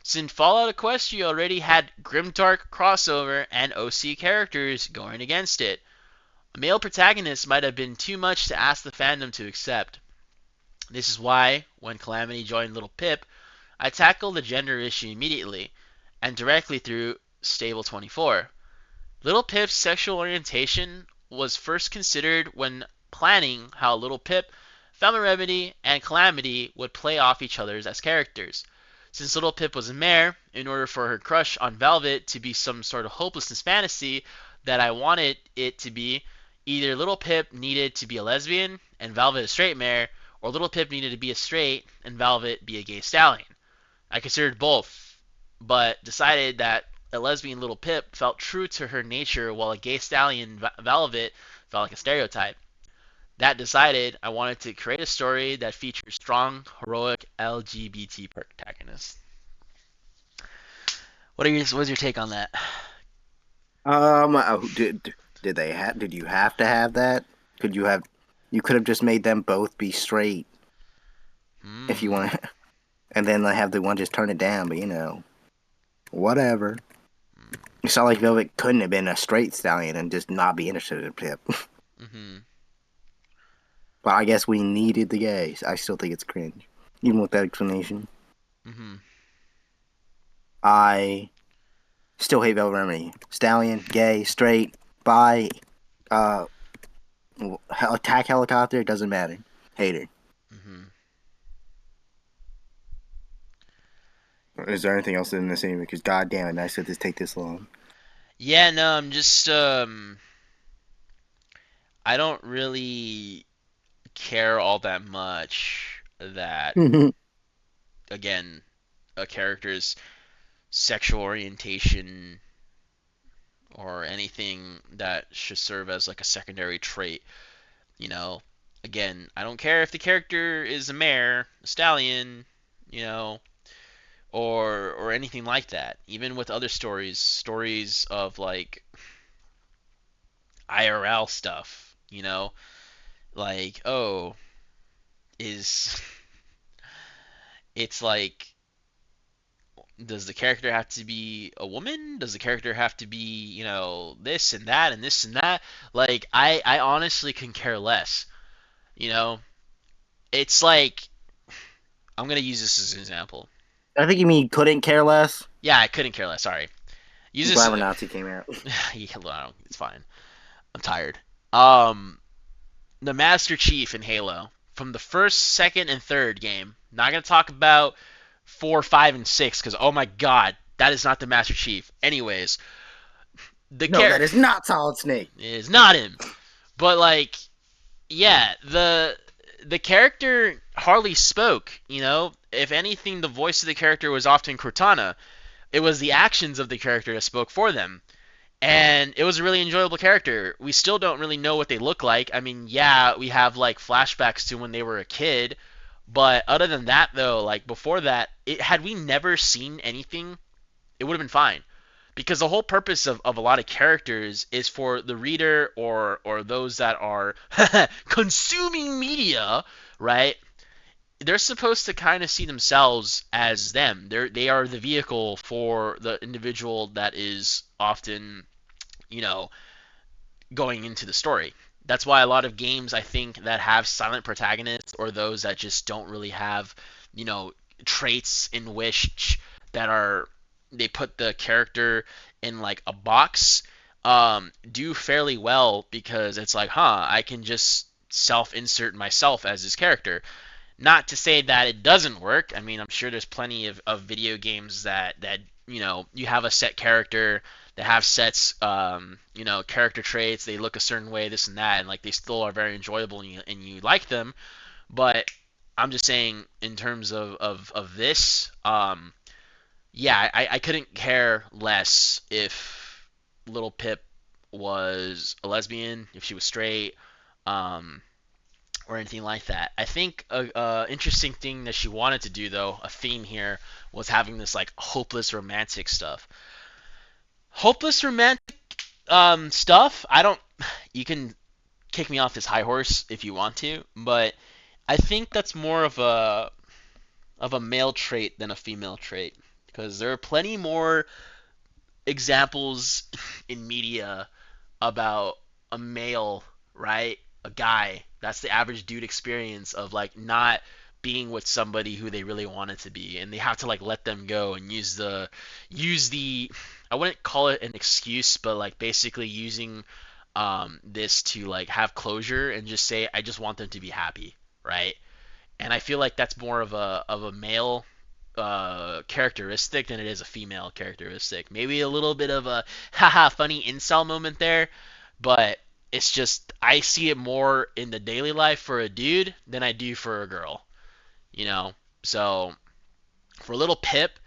since Fallout Equestria already had grimdark crossover and OC characters going against it. A male protagonist might have been too much to ask the fandom to accept. This is why, when Calamity joined Little Pip, I tackled the gender issue immediately, and directly through Stable 24. Little Pip's sexual orientation was first considered when planning how Little Pip, Family Remedy, and Calamity would play off each other as characters. Since Little Pip was a mare, in order for her crush on Velvet to be some sort of hopelessness fantasy that I wanted it to be, either Little Pip needed to be a lesbian and Velvet a straight mare, or Little Pip needed to be a straight and Velvet be a gay stallion. I considered both, but decided that a lesbian Little Pip felt true to her nature while a gay stallion Velvet felt like a stereotype. That decided I wanted to create a story that features strong, heroic LGBT protagonists. What's your take on that? Did they have? Did you have to have that? Could you have? You could have just made them both be straight if you Hmm. want, and then have the one just turn it down. But whatever. It's not like Velvet couldn't have been a straight stallion and just not be interested in Pip. Mm-hmm. But I guess we needed the gays. I still think it's cringe, even with that explanation. Hmm. I still hate Velvet Remedy. Stallion, gay, straight, bi, uh, attack helicopter, doesn't matter. Hater. Hmm. Is there anything else in the scene? Because goddamn it, I said this take this long. Yeah, no, I'm just I don't really care all that much that again a character's sexual orientation or anything that should serve as like a secondary trait. You know, again, I don't care if the character is a mare, a stallion, you know, or anything like that. Even with other stories, stories of like IRL stuff, like is it's like does the character have to be a woman? Does the character have to be, this and that and this and that? Like I honestly can care less. You know, it's like I'm gonna use this as an example. I think you mean couldn't care less. Yeah, I couldn't care less. Sorry. Use I'm this. glad when Nazi came out. Yeah, no, it's fine. I'm tired. Um, the Master Chief in Halo from the first, second, and third game. Not gonna talk about 4, 5, and 6 because oh my god, that is not the Master Chief. Anyways, the No, that character is not Solid Snake. is not him. But like, yeah, the character hardly spoke. If anything, the voice of the character was often Cortana. It was the actions of the character that spoke for them. And it was a really enjoyable character. We still don't really know what they look like. I mean, yeah, we have like flashbacks to when they were a kid, but other than that though, like before that, had we never seen anything, it would have been fine. Because the whole purpose of a lot of characters is for the reader or those that are consuming media, right? They're supposed to kind of see themselves as them. They are the vehicle for the individual that is often, you know, going into the story. That's why a lot of games I think that have silent protagonists or those that just don't really have, you know, traits in which that are they put the character in like a box do fairly well because it's like, I can just self-insert myself as this character. Not to say that it doesn't work. I mean, I'm sure there's plenty of video games that you have a set character that have sets character traits. They look a certain way, this and that, and like they still are very enjoyable and you like them. But I'm just saying in terms of this, yeah, I couldn't care less if Little Pip was a lesbian, if she was straight. Um, or anything like that. I think a interesting thing that she wanted to do, though, a theme here, was having this like hopeless romantic stuff. Hopeless romantic stuff. I don't. You can kick me off this high horse if you want to, but I think that's more of a male trait than a female trait because there are plenty more examples in media about a male, right? A guy. That's the average dude experience of like not being with somebody who they really wanted to be and they have to like let them go and use the I wouldn't call it an excuse, but like basically using this to like have closure and just say I just want them to be happy, right? And I feel like that's more of a male characteristic than it is a female characteristic. Maybe a little bit of a haha funny incel moment there, but it's just I see it more in the daily life for a dude than I do for a girl. You know, so for little Pip,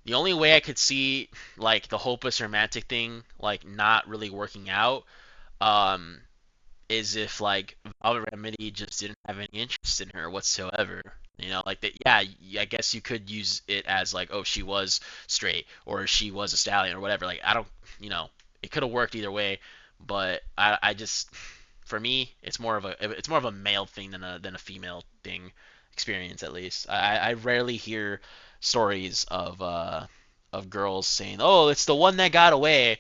the only way I could see like the hopeless romantic thing like not really working out um, is if like Velvet Remedy just didn't have any interest in her whatsoever. Like that. Yeah, I guess you could use it as like, oh, she was straight or she was a stallion or whatever. Like I don't, it could have worked either way, but I just, for me, it's more of a male thing than a female thing experience at least. I rarely hear stories of girls saying, oh, it's the one that got away,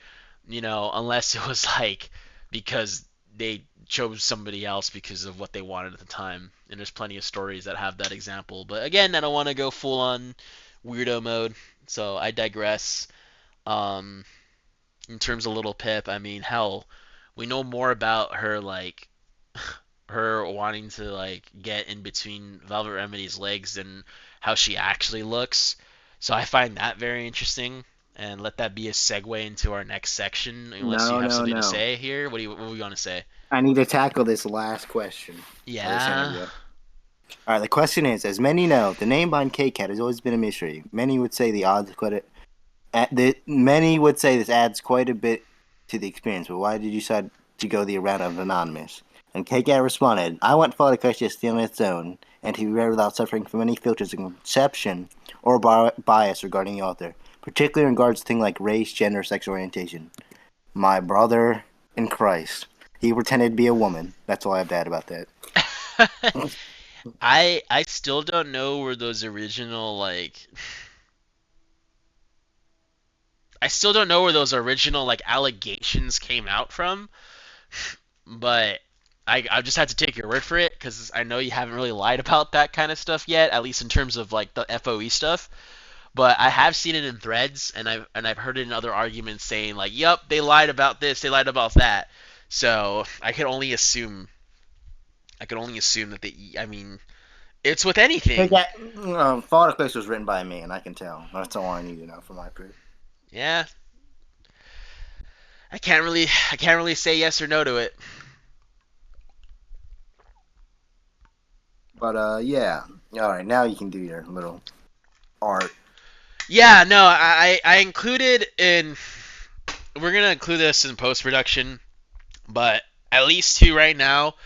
unless it was like because they chose somebody else because of what they wanted at the time. And there's plenty of stories that have that example. But again, I don't want to go full on weirdo mode, so I digress. Um, in terms of Little Pip, I mean, hell, we know more about her like her wanting to like get in between Velvet Remedy's legs than how she actually looks. So I find that very interesting. And let that be a segue into our next section, unless you No, have no, something to no. say here. What are we going to say? I need to tackle this last question of this Yeah. interview. All right, the question is: as many know, the name behind K Cat has always been a mystery. Many would say many would say this adds quite a bit to the experience. But why did you decide to go the route of anonymous? And K Cat responded, "I want Fall to stand on its own and to be read without suffering from any filters of conception or bias regarding the author, particularly in regards to things like race, gender, sexual orientation. My brother in Christ, he pretended to be a woman. That's all I have to add about that." I still don't know where those original like I still don't know where those original like allegations came out from, but I just had to take your word for it because I know you haven't really lied about that kind of stuff yet, at least in terms of like the FOE stuff. But I have seen it in threads, and I've heard it in other arguments saying like, "Yup, they lied about this, they lied about that." So I could only assume that they. I mean, it's with K anything. Cat, Fall to was written by me, and I can tell. That's all I need to know for my proof. Yeah, I can't really say yes or no to it. But yeah. All right, now you can do your little art. Yeah, no, I included in. We're gonna include this in post production, but at least two right now.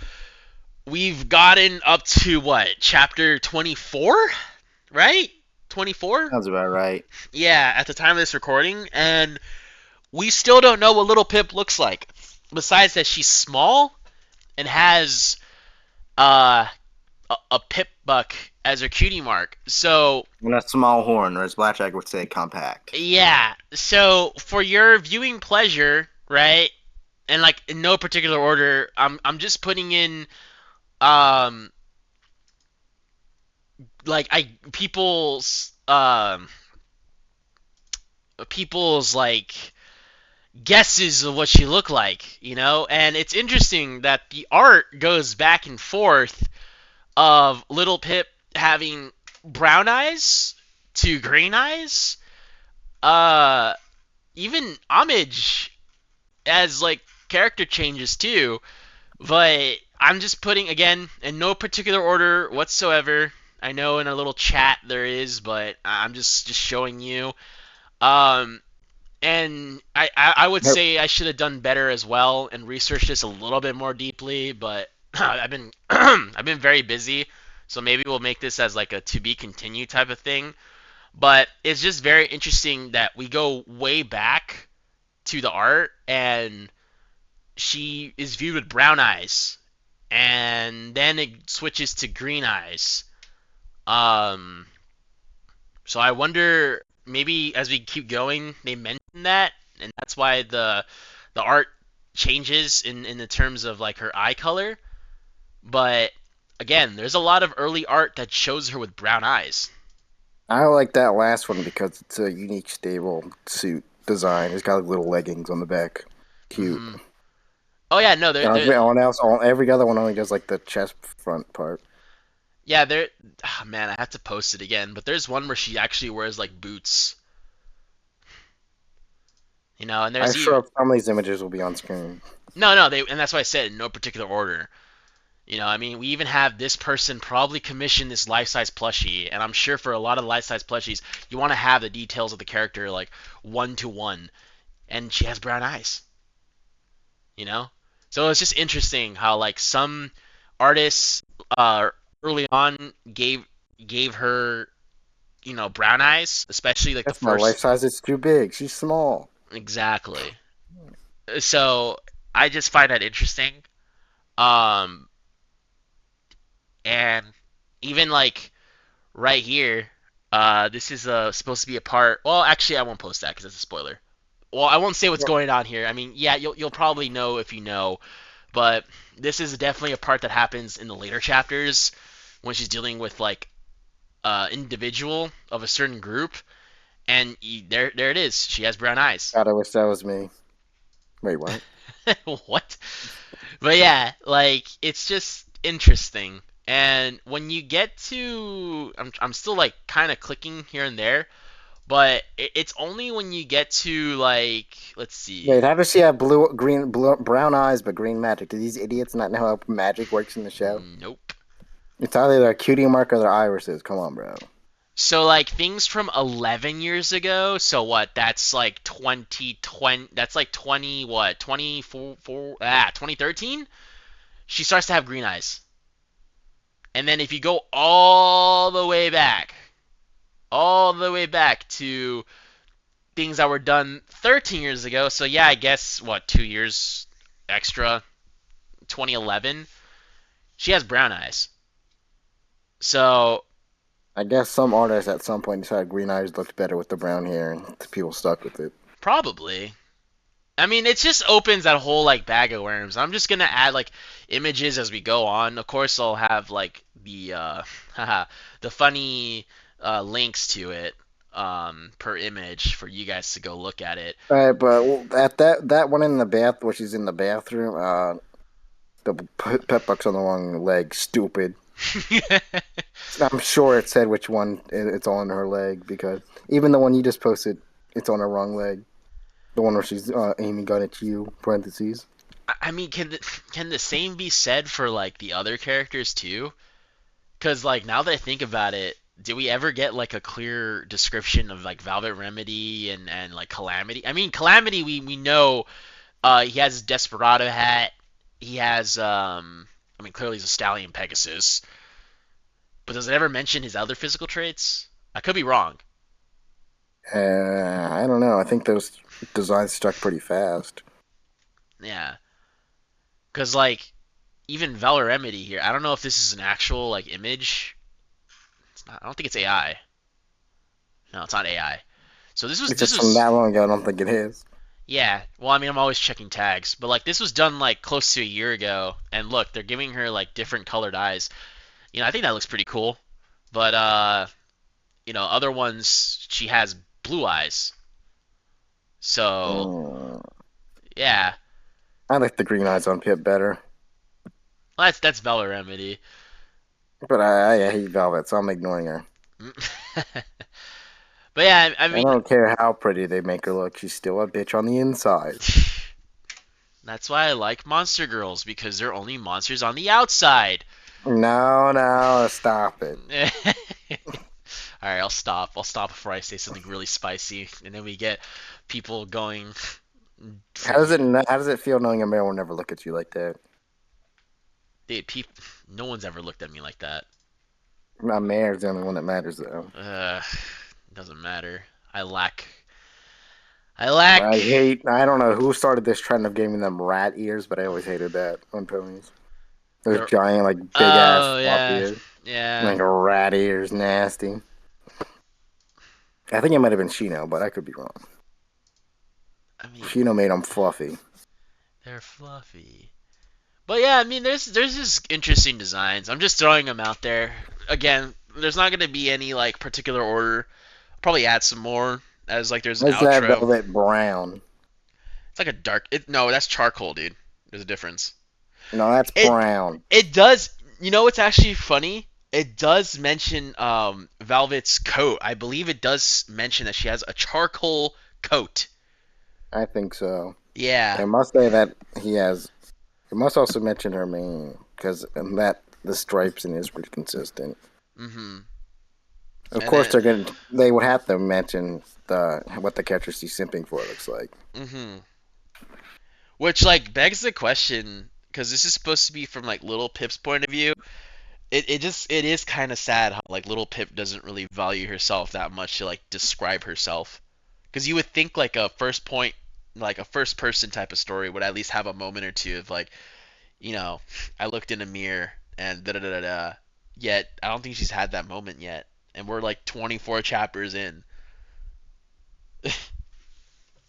We've gotten up to what, chapter 24, right? 24? Sounds about right. Yeah, at the time of this recording, and we still don't know what Little Pip looks like. Besides that, she's small and has uh, a Pip buck as her cutie mark. So And a small horn, or as Blackjack would say, compact. yeah, so for your viewing pleasure, right? And like in no particular order, I'm just putting in um like I people's like guesses of what she looked like, you know? And it's interesting that the art goes back and forth of Little Pip having brown eyes to green eyes. Uh Even Homage has like character changes too, but I'm just putting again in no particular order whatsoever. I know in a little chat there is, but I'm just showing you. Um, and I would Nope. say I should have done better as well and researched this a little bit more deeply, but I've been I've been very busy, so maybe we'll make this as like a to be continued type of thing. But it's just very interesting that we go way back to the art and she is viewed with brown eyes and then it switches to green eyes. Um, so I wonder maybe as we keep going, they mention that, and that's why the art changes in the terms of like her eye color. But again, there's a lot of early art that shows her with brown eyes. I like that last one because it's a unique, stable suit design. It's got like, little leggings on the back. Cute. Hmm. Oh yeah, no, Every other one only does like the chest front part. yeah, there. Oh, man, I have to post it again. But there's one where she actually wears like boots, you know, and I'm there's even sure some of these images will be on screen. no, they, and that's why I said in no particular order. You know, I mean, we even have this person probably commissioned this life-size plushie, and I'm sure for a lot of life-size plushies, you want to have the details of the character like one to one, and she has brown eyes. You know, so it's just interesting how like some artists uh, early on gave her brown eyes, especially like the That's not life first size. It's too big. She's small. exactly. So I just find that interesting. Um, and even like right here. This is supposed to be a part. Well, actually, I won't post that because that's a spoiler. Well, I won't say what's Well, going on here. I mean, yeah, you'll probably know if you know, but this is definitely a part that happens in the later chapters when she's dealing with like individual of a certain group, and there it is. She has brown eyes. God, I wish that was me. Wait, what? What? But yeah, like it's just interesting. And when you get to, I'm still like kind of clicking here and there, but it's only when you get to like, let's see. Wait, how does she have blue, green, blue, brown eyes but green magic? Do these idiots not know how magic works in the show? Nope. It's either their cutie mark or their irises. Come on, bro. So like things from 11 years ago. So what? That's like 2020. That's like 20 what? 2013. She starts to have green eyes. And then if you go all the way back to things that were done 13 years ago. So yeah, I guess what, 2 years extra, 2011. She has brown eyes. So I guess some artists at some point decided green eyes looked better with the brown hair, and people stuck with it. probably. I mean, it just opens that whole like bag of worms. I'm just gonna add like images as we go on. Of course, I'll have like the the funny links to it per image for you guys to go look at it. All right, but at that one in the bath where she's in the bathroom, the pet buck's on the wrong leg. Stupid. I'm sure it said which one it's on her leg because even the one you just posted, it's on her wrong leg. The one where she's aiming gun at you. Parentheses. I mean, can the same be said for like the other characters too? Because like now that I think about it, did we ever get like a clear description of like Velvet Remedy and like Calamity? I mean, Calamity we know he has his Desperado hat. He has I mean clearly he's a stallion Pegasus, but does it ever mention his other physical traits? I could be wrong. I don't know. I think those designs stuck pretty fast. Yeah, because like even Velvet Remedy here, I don't know if this is an actual like image. It's not. I don't think it's AI. No, it's not AI. So If this it's from was that long ago, I don't think it is. yeah. Well, I mean, I'm always checking tags, but like this was done like close to a year ago, and look, they're giving her like different colored eyes. I think that looks pretty cool. But other ones she has blue eyes. So Mm, yeah, I like the green eyes on Pip better, well, that's Velvet Remedy. but I hate Velvet, so I'm ignoring her. But yeah, I I mean, don't care how pretty they make her look. She's still a bitch on the inside. that's why I like Monster Girls because they're only monsters on the outside. No, no, stop it. All right, I'll stop. I'll stop before I say something really spicy, and then we get people going freaking. How does it feel knowing a man will never look at you like that? Dude, no one's ever looked at me like that. My mayor's the only one that matters, though. Doesn't matter. I lack. I lack. I don't know who started this trend of giving them rat ears, but I always hated that on ponies. Those The. giant, like, big ass Oh floppy yeah, ears. yeah. Like, rat ears, nasty. I think it might have been Shino, but I could be wrong. I mean, Shino made them fluffy. they're fluffy. But yeah, I mean, there's just interesting designs. I'm just throwing them out there. Again, there's not gonna be any like particular order. I'll probably add some more as like there's an What's that outro. velvet brown? It's like a dark. No, that's charcoal, dude. There's a difference. No, that's It brown. it does. You know what's actually funny? It does mention Velvet's coat. I believe it does mention that she has a charcoal coat. I think so. Yeah. It must say that he has. It must also mention her mane, because that the stripes in is pretty consistent. Mhm. Of And course, then. they would have to mention what the catcher she's simping for looks like. Mhm. Which like begs the question because this is supposed to be from like Little Pip's point of view. It is kind of sad how like Little Pip doesn't really value herself that much to like describe herself. Because you would think like a first point, like a first person type of story would at least have a moment or two of like, I looked in a mirror and da da da da da. Yet I don't think she's had that moment yet, and we're like 24 chapters in.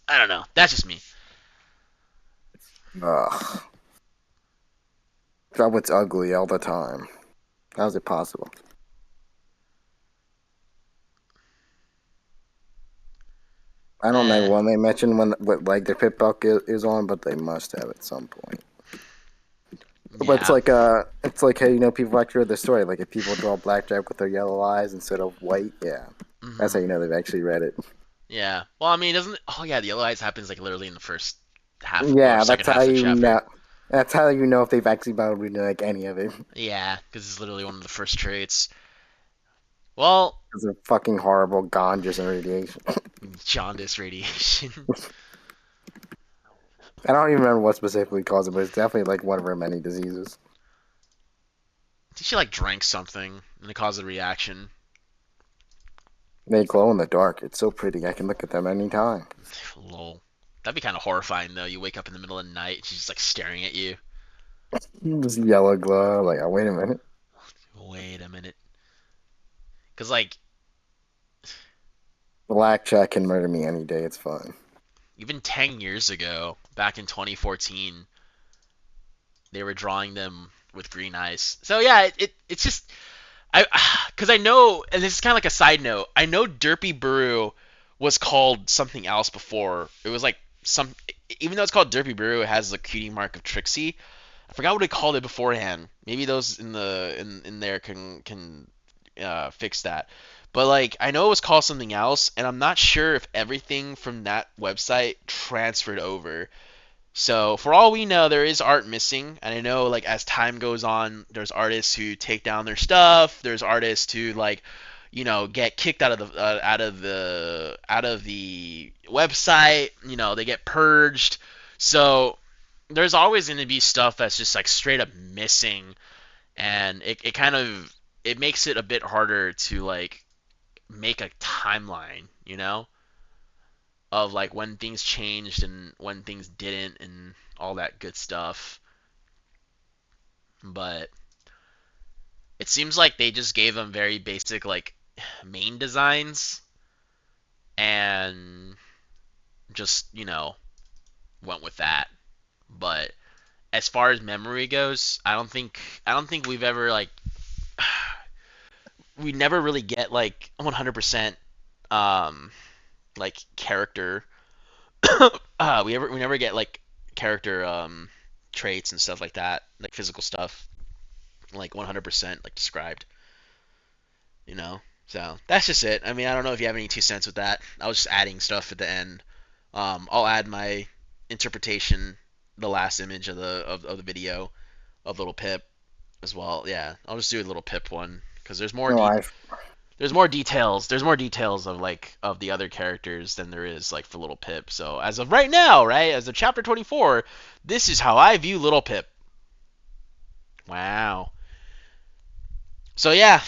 I don't know. That's just me. Ugh. Oh, it's ugly all the time. How's it possible? I don't know Eh, when they mentioned what like their pit buck is on, but they must have at some point. But yeah. it's like how people like to read the story. Like if people draw blackjack with their yellow eyes instead of white, yeah, that's how Hmm. you know they've actually read it. Yeah. Well, I mean, doesn't? Oh yeah, the yellow eyes happens like literally in the first half or Yeah, second that's how half of the you chapter. know. That's how you know if they've actually been reading like any of it. Yeah, because it's literally one of the first traits. Well, Because of fucking horrible ganjas and radiation. jaundice radiation. I don't even remember what specifically caused it, but it's definitely like one of her many diseases. I think she like drank something and it caused a reaction. They glow in the dark. It's so pretty. I can look at them anytime. Lol. That'd be kind of horrifying though. You wake up in the middle of the night and she's just like staring at you. Just yellow glow. Like, oh, wait a minute. Wait a minute. Cause like Blackjack can murder me any day. It's fine. even 10 years ago, back in 2014, they were drawing them with green eyes. So yeah, it's just I because I know, and this is kind of like a side note. I know Derpy Brew was called something else before. It was like some, even though it's called Derpy Brew, it has the cutie mark of Trixie. I forgot what they called it beforehand. Maybe those in there can fix that. But like I know it was called something else, and I'm not sure if everything from that website transferred over. So for all we know, there is art missing, and I know like as time goes on, there's artists who take down their stuff. There's artists who like, get kicked out of the out of the website. They get purged. So there's always going to be stuff that's just like straight up missing, and it kind of it makes it a bit harder to like make a timeline. Of like when things changed and when things didn't and all that good stuff. But it seems like they just gave them very basic like main designs and just, went with that. But as far as memory goes, I don't think we've ever like we never really get like 100% um like character we never get like character traits and stuff like that, like physical stuff, like 100% like described, you know. So that's just it. I mean, I don't know if you have any 2 cents with that. I was just adding stuff at the end. I'll add my interpretation, the last image of the video of Little Pip as well. Yeah, I'll just do a Little Pip one because No, I there's more details. There's more details of like of the other characters than there is like for Little Pip. So as of right now, right, as of chapter 24, this is how I view Little Pip. Wow. So yeah,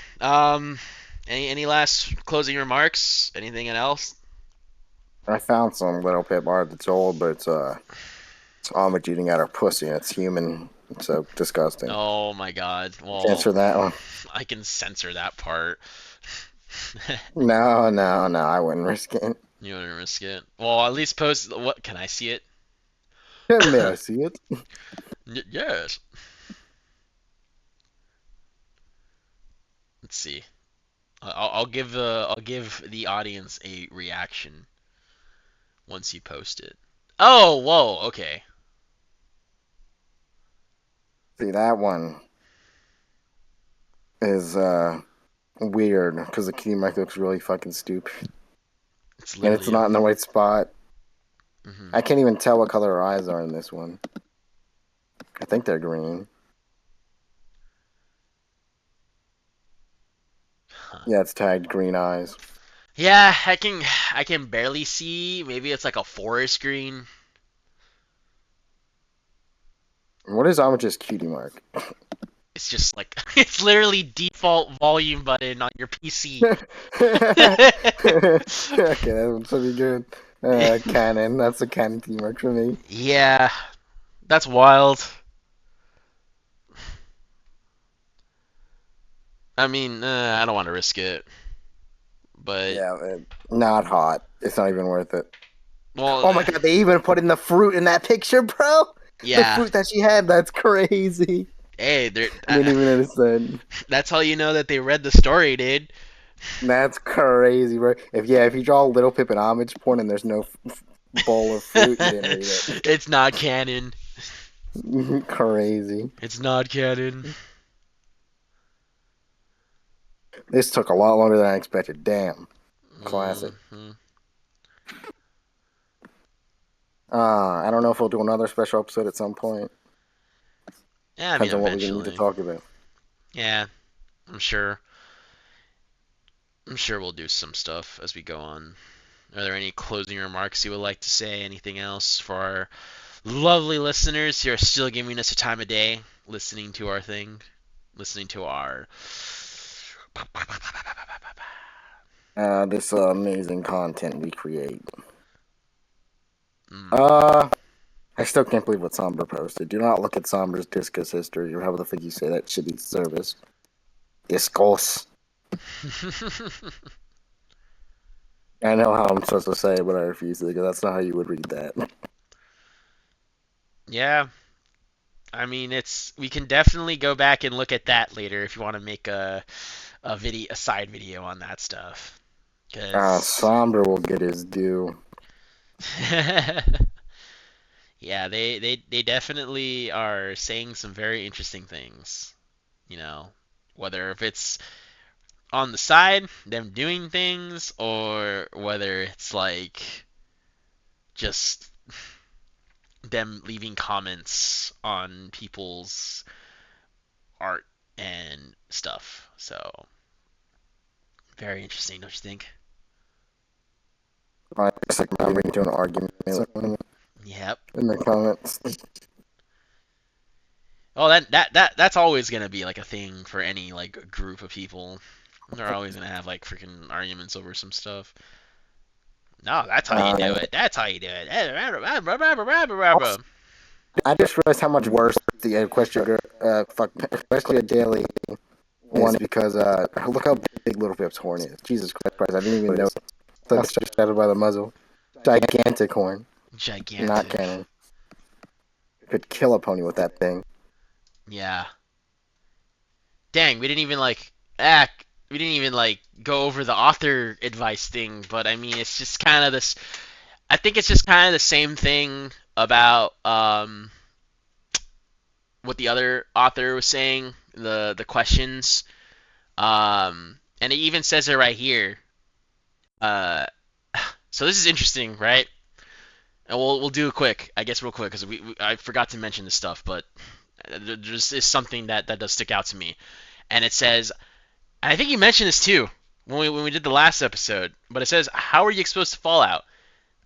any last closing remarks? Anything else? I found some little pip art that's old, but it's homage eating out her pussy and it's human. It's so disgusting. Oh my God. Well, Answer that one. I can censor that part. No, no, no. I wouldn't risk it. You want to risk it? Well, at least post what? Can I see it? May I see it? Yes. Let's see. I'll give the audience a reaction once you post it. Oh, whoa. Okay. See, that one is weird because the key mark looks really fucking stupid, It's and it's literally a. not in the right spot. Mhm. I can't even tell what color her eyes are in this one. I think they're green. Huh. Yeah, it's tagged green eyes. Yeah, I can barely see. Maybe it's like a forest green. What is Homage's cutie mark? It's just like it's literally default volume button on your PC. Okay, that one's pretty good. Canon. That's a canon cutie mark for me. Yeah, that's wild. I mean, I don't want to risk it, but Yeah, not hot. It's not even worth it. well, Oh my god, they even put in the fruit in that picture, bro. The yeah, fruit that she had, that's crazy. Hey, I didn't even understand. that's how you know that they read the story, dude. That's crazy, bro. If you draw Little Pip and homage porn and there's no bowl of fruit, you didn't read it. It's not canon. Crazy. It's not canon. This took a lot longer than I expected. Damn. Classic. Mm-hmm. I don't know if we'll do another special episode at some point. Yeah, I mean, Depends on what we need to eventually. talk about. Yeah, I'm sure. I'm sure we'll do some stuff as we go on. Are there any closing remarks you would like to say? Anything else for our lovely listeners who are still giving us a time of day, listening to our thing, listening to our. This amazing content we create. Mm. I still can't believe what Sombra posted. Do not look at Sombra's Discus history, or how the fuck you say that shitty service. Discos. I know how I'm supposed to say it, but I refuse to, because that's not how you would read that. Yeah, I mean we can definitely go back and look at that later if you want to make a side video on that stuff. Cause Sombra will get his due. yeah, they definitely are saying some very interesting things. You know, whether if it's on the side, them doing things, or whether it's like just them leaving comments on people's art and stuff. So very interesting, don't you think? I guess like I'm into an argument Yep. in the comments. Oh, that's always gonna be like a thing for any like group of people. They're always gonna have like freaking arguments over some stuff. No, that's how you do Uh, it. That's how you do it. also, I just realized how much worse the Equestria Daily one is because look how big Little Pip's horn is. Jesus Christ, I didn't even know. I was shadowed by the muzzle. Gigantic horn. Not Gigantic. canon. Could kill a pony with that thing. Yeah. Dang, we didn't even like act. We didn't even like go over the author advice thing, but I mean, it's just kind of this. I think it's just kind of the same thing about what the other author was saying, the questions. And it even says it right here. Uh, so this is interesting, right? And we'll do it quick, I guess, real quick, because I forgot to mention this stuff, but there's is something that does stick out to me, and it says, and I think you mentioned this too when we did the last episode, but it says, how are you exposed to Fallout?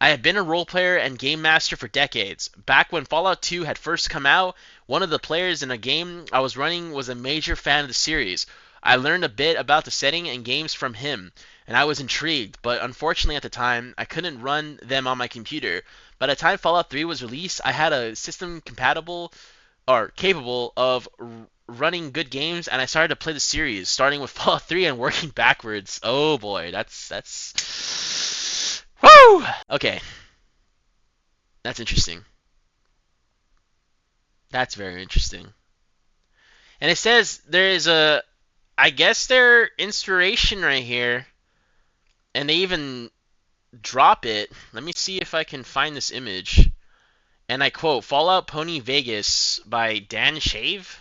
I have been a role player and game master for decades. Back when Fallout 2 had first come out, one of the players in a game I was running was a major fan of the series. I learned a bit about the setting and games from him, and I was intrigued, but unfortunately at the time, I couldn't run them on my computer. By the time Fallout 3 was released, I had a system compatible or capable of running good games, and I started to play the series, starting with Fallout 3 and working backwards. Oh boy, that's woo. Okay, that's interesting. That's very interesting. And it says there is I guess their inspiration right here, and they even drop it. Let me see if I can find this image. And I quote, Fallout Pony Vegas by Dan Shave.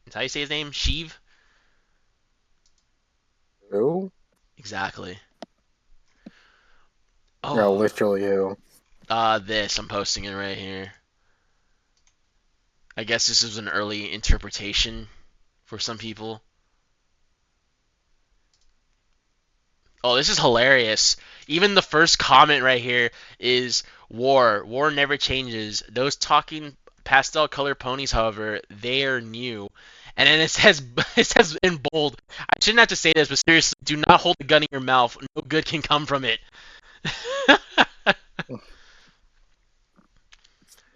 Is that how you say his name? Sheev? Who? Exactly. No, Oh, literally who? this. I'm posting it right here. I guess this is an early interpretation for some people. Oh, this is hilarious. Even the first comment right here is war. War never changes. Those talking pastel color ponies, however, they are new. And then it says it says in bold. I shouldn't have to say this, but seriously, do not hold a gun in your mouth. No good can come from it.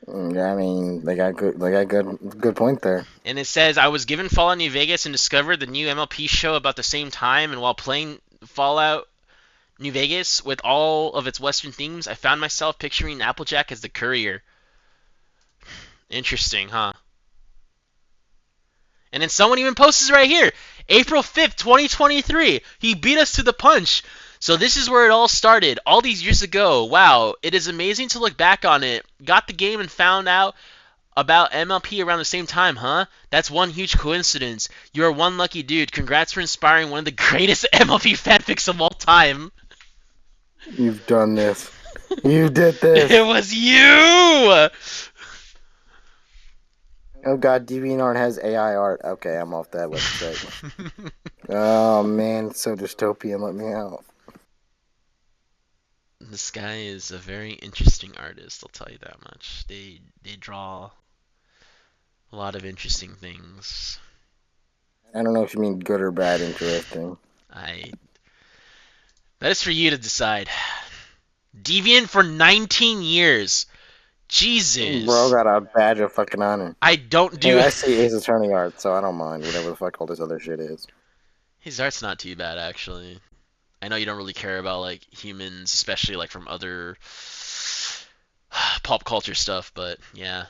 Yeah, I mean, good point there. And it says I was given Fallout New Vegas and discovered the new MLP show about the same time. And while playing Fallout New Vegas with all of its Western themes, I found myself picturing Applejack as the courier. Interesting, huh? And then someone even posts right here, April 5th, 2023. He beat us to the punch. So this is where it all started, all these years ago. Wow, it is amazing to look back on it. Got the game and found out about MLP around the same time, huh? That's one huge coincidence. You're one lucky dude. Congrats for inspiring one of the greatest MLP fanfics of all time. You've done this. You did It this. was you! Oh god, DeviantArt has AI art. Okay, I'm off that website. Oh man, it's so dystopian. Let me out. This guy is a very interesting artist, I'll tell you that much. They draw a lot of interesting things. I don't know if you mean good or bad interesting. I That is for you to decide. Deviant for 19 years. Bro Jesus. got a badge of fucking honor. I don't Hey, do I see Ace Attorney art, so I don't mind whatever the fuck all this other shit is. His art's not too bad actually. I know you don't really care about like humans, especially like from other pop culture stuff, but yeah.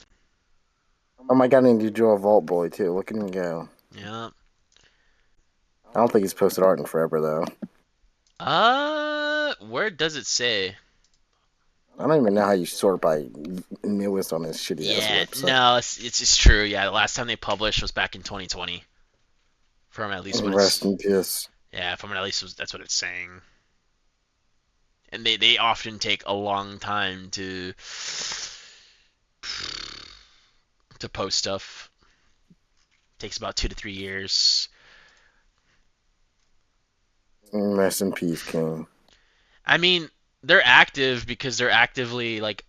Oh my god, and you drew a Vault Boy too. Look at him go. Yeah. I don't think he's posted art in forever though. Where does it say? I don't even know how you sort by newest on this shitty ass Yeah, website. no, it's true. Yeah, the last time they published was back in 2020. From at least what Rest it's in peace. yeah, from at least that's what it's saying. And they often take a long time to post stuff. Takes about 2 to 3 years. Rest in peace, King. I mean, they're active because they're actively like,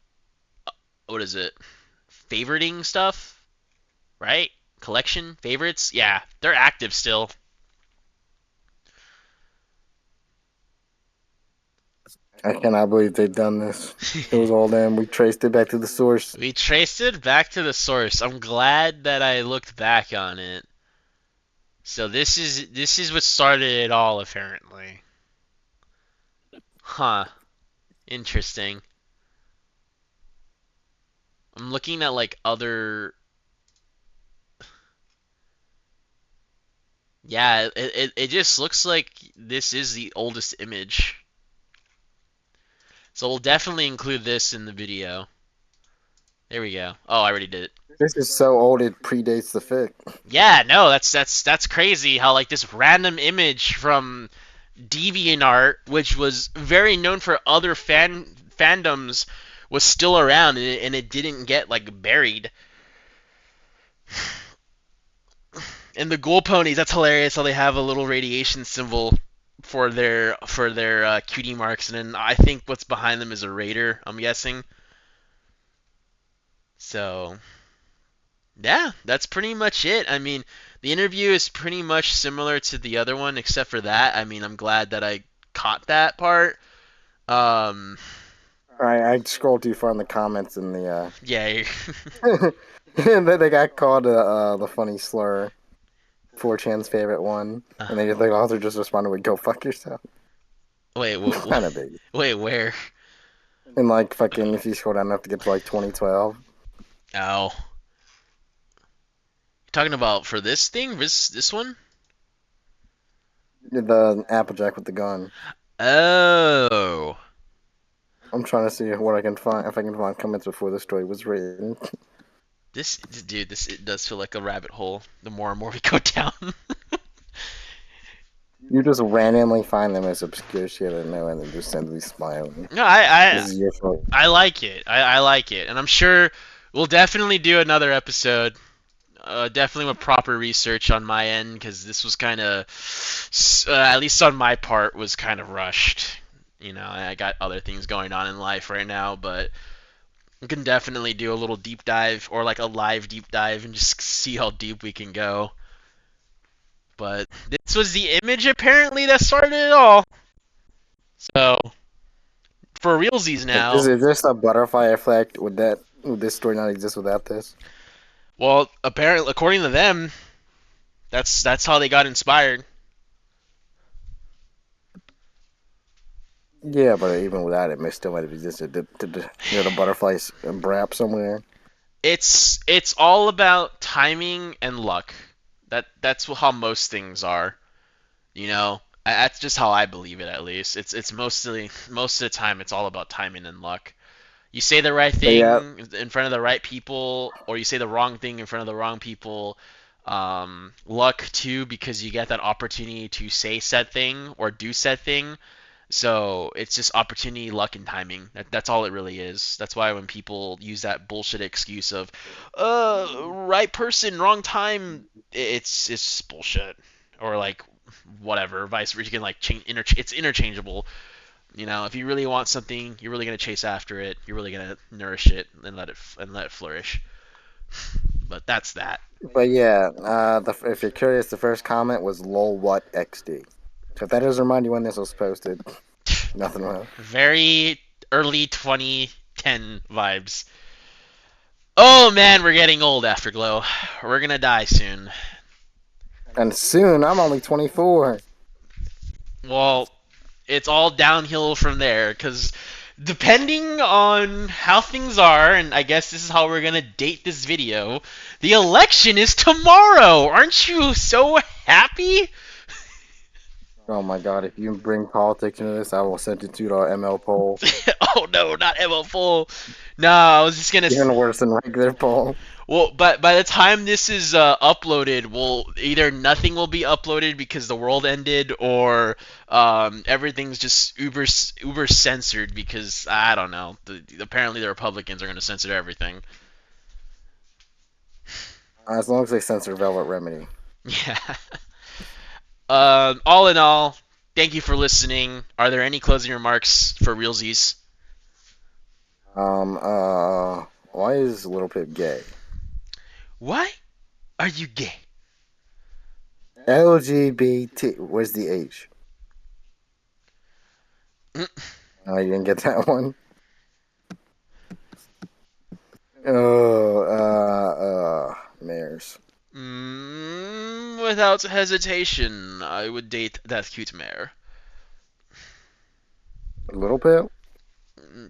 what is it? Favoriting stuff, right? Collection favorites. Yeah, they're active still. I cannot believe they've done this. It was all them. We traced it back to the source. We traced it back to the source. I'm glad that I looked back on it. So this is what started it all apparently. Huh. Interesting. I'm looking at like other. Yeah, it just looks like this is the oldest image. So we'll definitely include this in the video. There we go. Oh, I already did it. This is so old it predates the fic. Yeah, no, that's crazy how like this random image from DeviantArt, which was very known for other fandoms, was still around and it didn't get like buried. And the ghoul ponies, that's hilarious how they have a little radiation symbol for their cutie marks, and then I think what's behind them is a raider, I'm guessing. So yeah, that's pretty much it. I mean, the interview is pretty much similar to the other one, except for that. I mean, I'm glad that I caught that part. Um, I scrolled too far in the comments in the yeah. and then they got called the funny slur. 4chan's favorite one, and they the author just responded with "Go fuck yourself." Wait, Kind of big. wait, where? And like fucking, if you scroll down enough to get to like 2012, Oh, you talking about for this thing? This one? the Applejack with the gun. Oh. I'm trying to see what I can find if I can find comments before the story was written. This it does feel like a rabbit hole. The more and more we go down. You just randomly find them as obscure shit I know, and then just send me smiling. No, This is your fault. I like it. I like it, and I'm sure we'll definitely do another episode. Definitely with proper research on my end, because this was kind of, at least on my part, was kind of rushed. You know, I got other things going on in life right now, but we can definitely do a little deep dive or like a live deep dive and just see how deep we can go. But this was the image apparently that started it all. So for realsies now. Is this a butterfly effect? Would this story not exist without this? Well, apparently, according to them, that's how they got inspired. Yeah, but even without it, it still might have existed. Did the butterflies brap somewhere? It's all about timing and luck. That's how most things are. You know, that's just how I believe it. At least it's mostly most of the time it's all about timing and luck. You say the right But yeah, thing in front of the right people, or you say the wrong thing in front of the wrong people. Luck too, because you get that opportunity to say said thing or do said thing. So it's just opportunity, luck, and timing. That's all it really is. That's why when people use that bullshit excuse of, right person, wrong time, it's just bullshit. Or like whatever, vice versa. You can like change, it's interchangeable. You know, if you really want something, you're really gonna chase after it. You're really gonna nourish it and let it flourish. But that's that. but yeah. If you're curious, the first comment was "lol what XD." So if that doesn't remind you when this was posted, nothing wrong. Very early 2010 vibes. Oh man, we're getting old, Afterglow. We're gonna die soon. And soon, I'm only 24. Well, it's all downhill from there, because depending on how things are, and I guess this is how we're gonna date this video, the election is tomorrow! Aren't you so happy? Oh my god, if you bring politics into this, I will send it to our ML poll. Oh no, not ML full. No, I was just gonna. Even worse than regular poll. Well, but by the time this is uploaded, either nothing will be uploaded because the world ended, or everything's just uber censored because I don't know. Apparently, the Republicans are going to censor everything. As long as they censor Velvet Remedy. Yeah. All in all, thank you for listening. Are there any closing remarks for realsies? Why is Little Pip gay? Why are you gay? LGBT. Where's the H? Oh, you didn't get that one? Oh, Mares. Without hesitation, I would date that cute mare. Little Pip?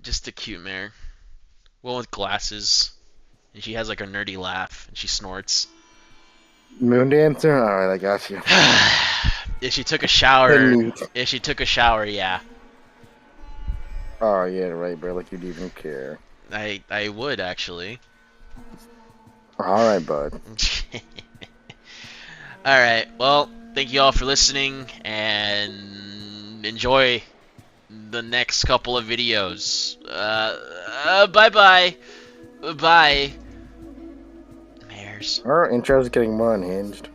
Just a cute mare. One with glasses. And she has like a nerdy laugh and she snorts. Moon Dancer? Alright, I got you. If she took a shower, Neat. Yeah. Oh, yeah, right, bro. Like you'd even care. I would actually. Alright, bud. Alright, well, thank you all for listening and enjoy the next couple of videos. Bye bye. Bye. Mares. Our intro's getting more unhinged.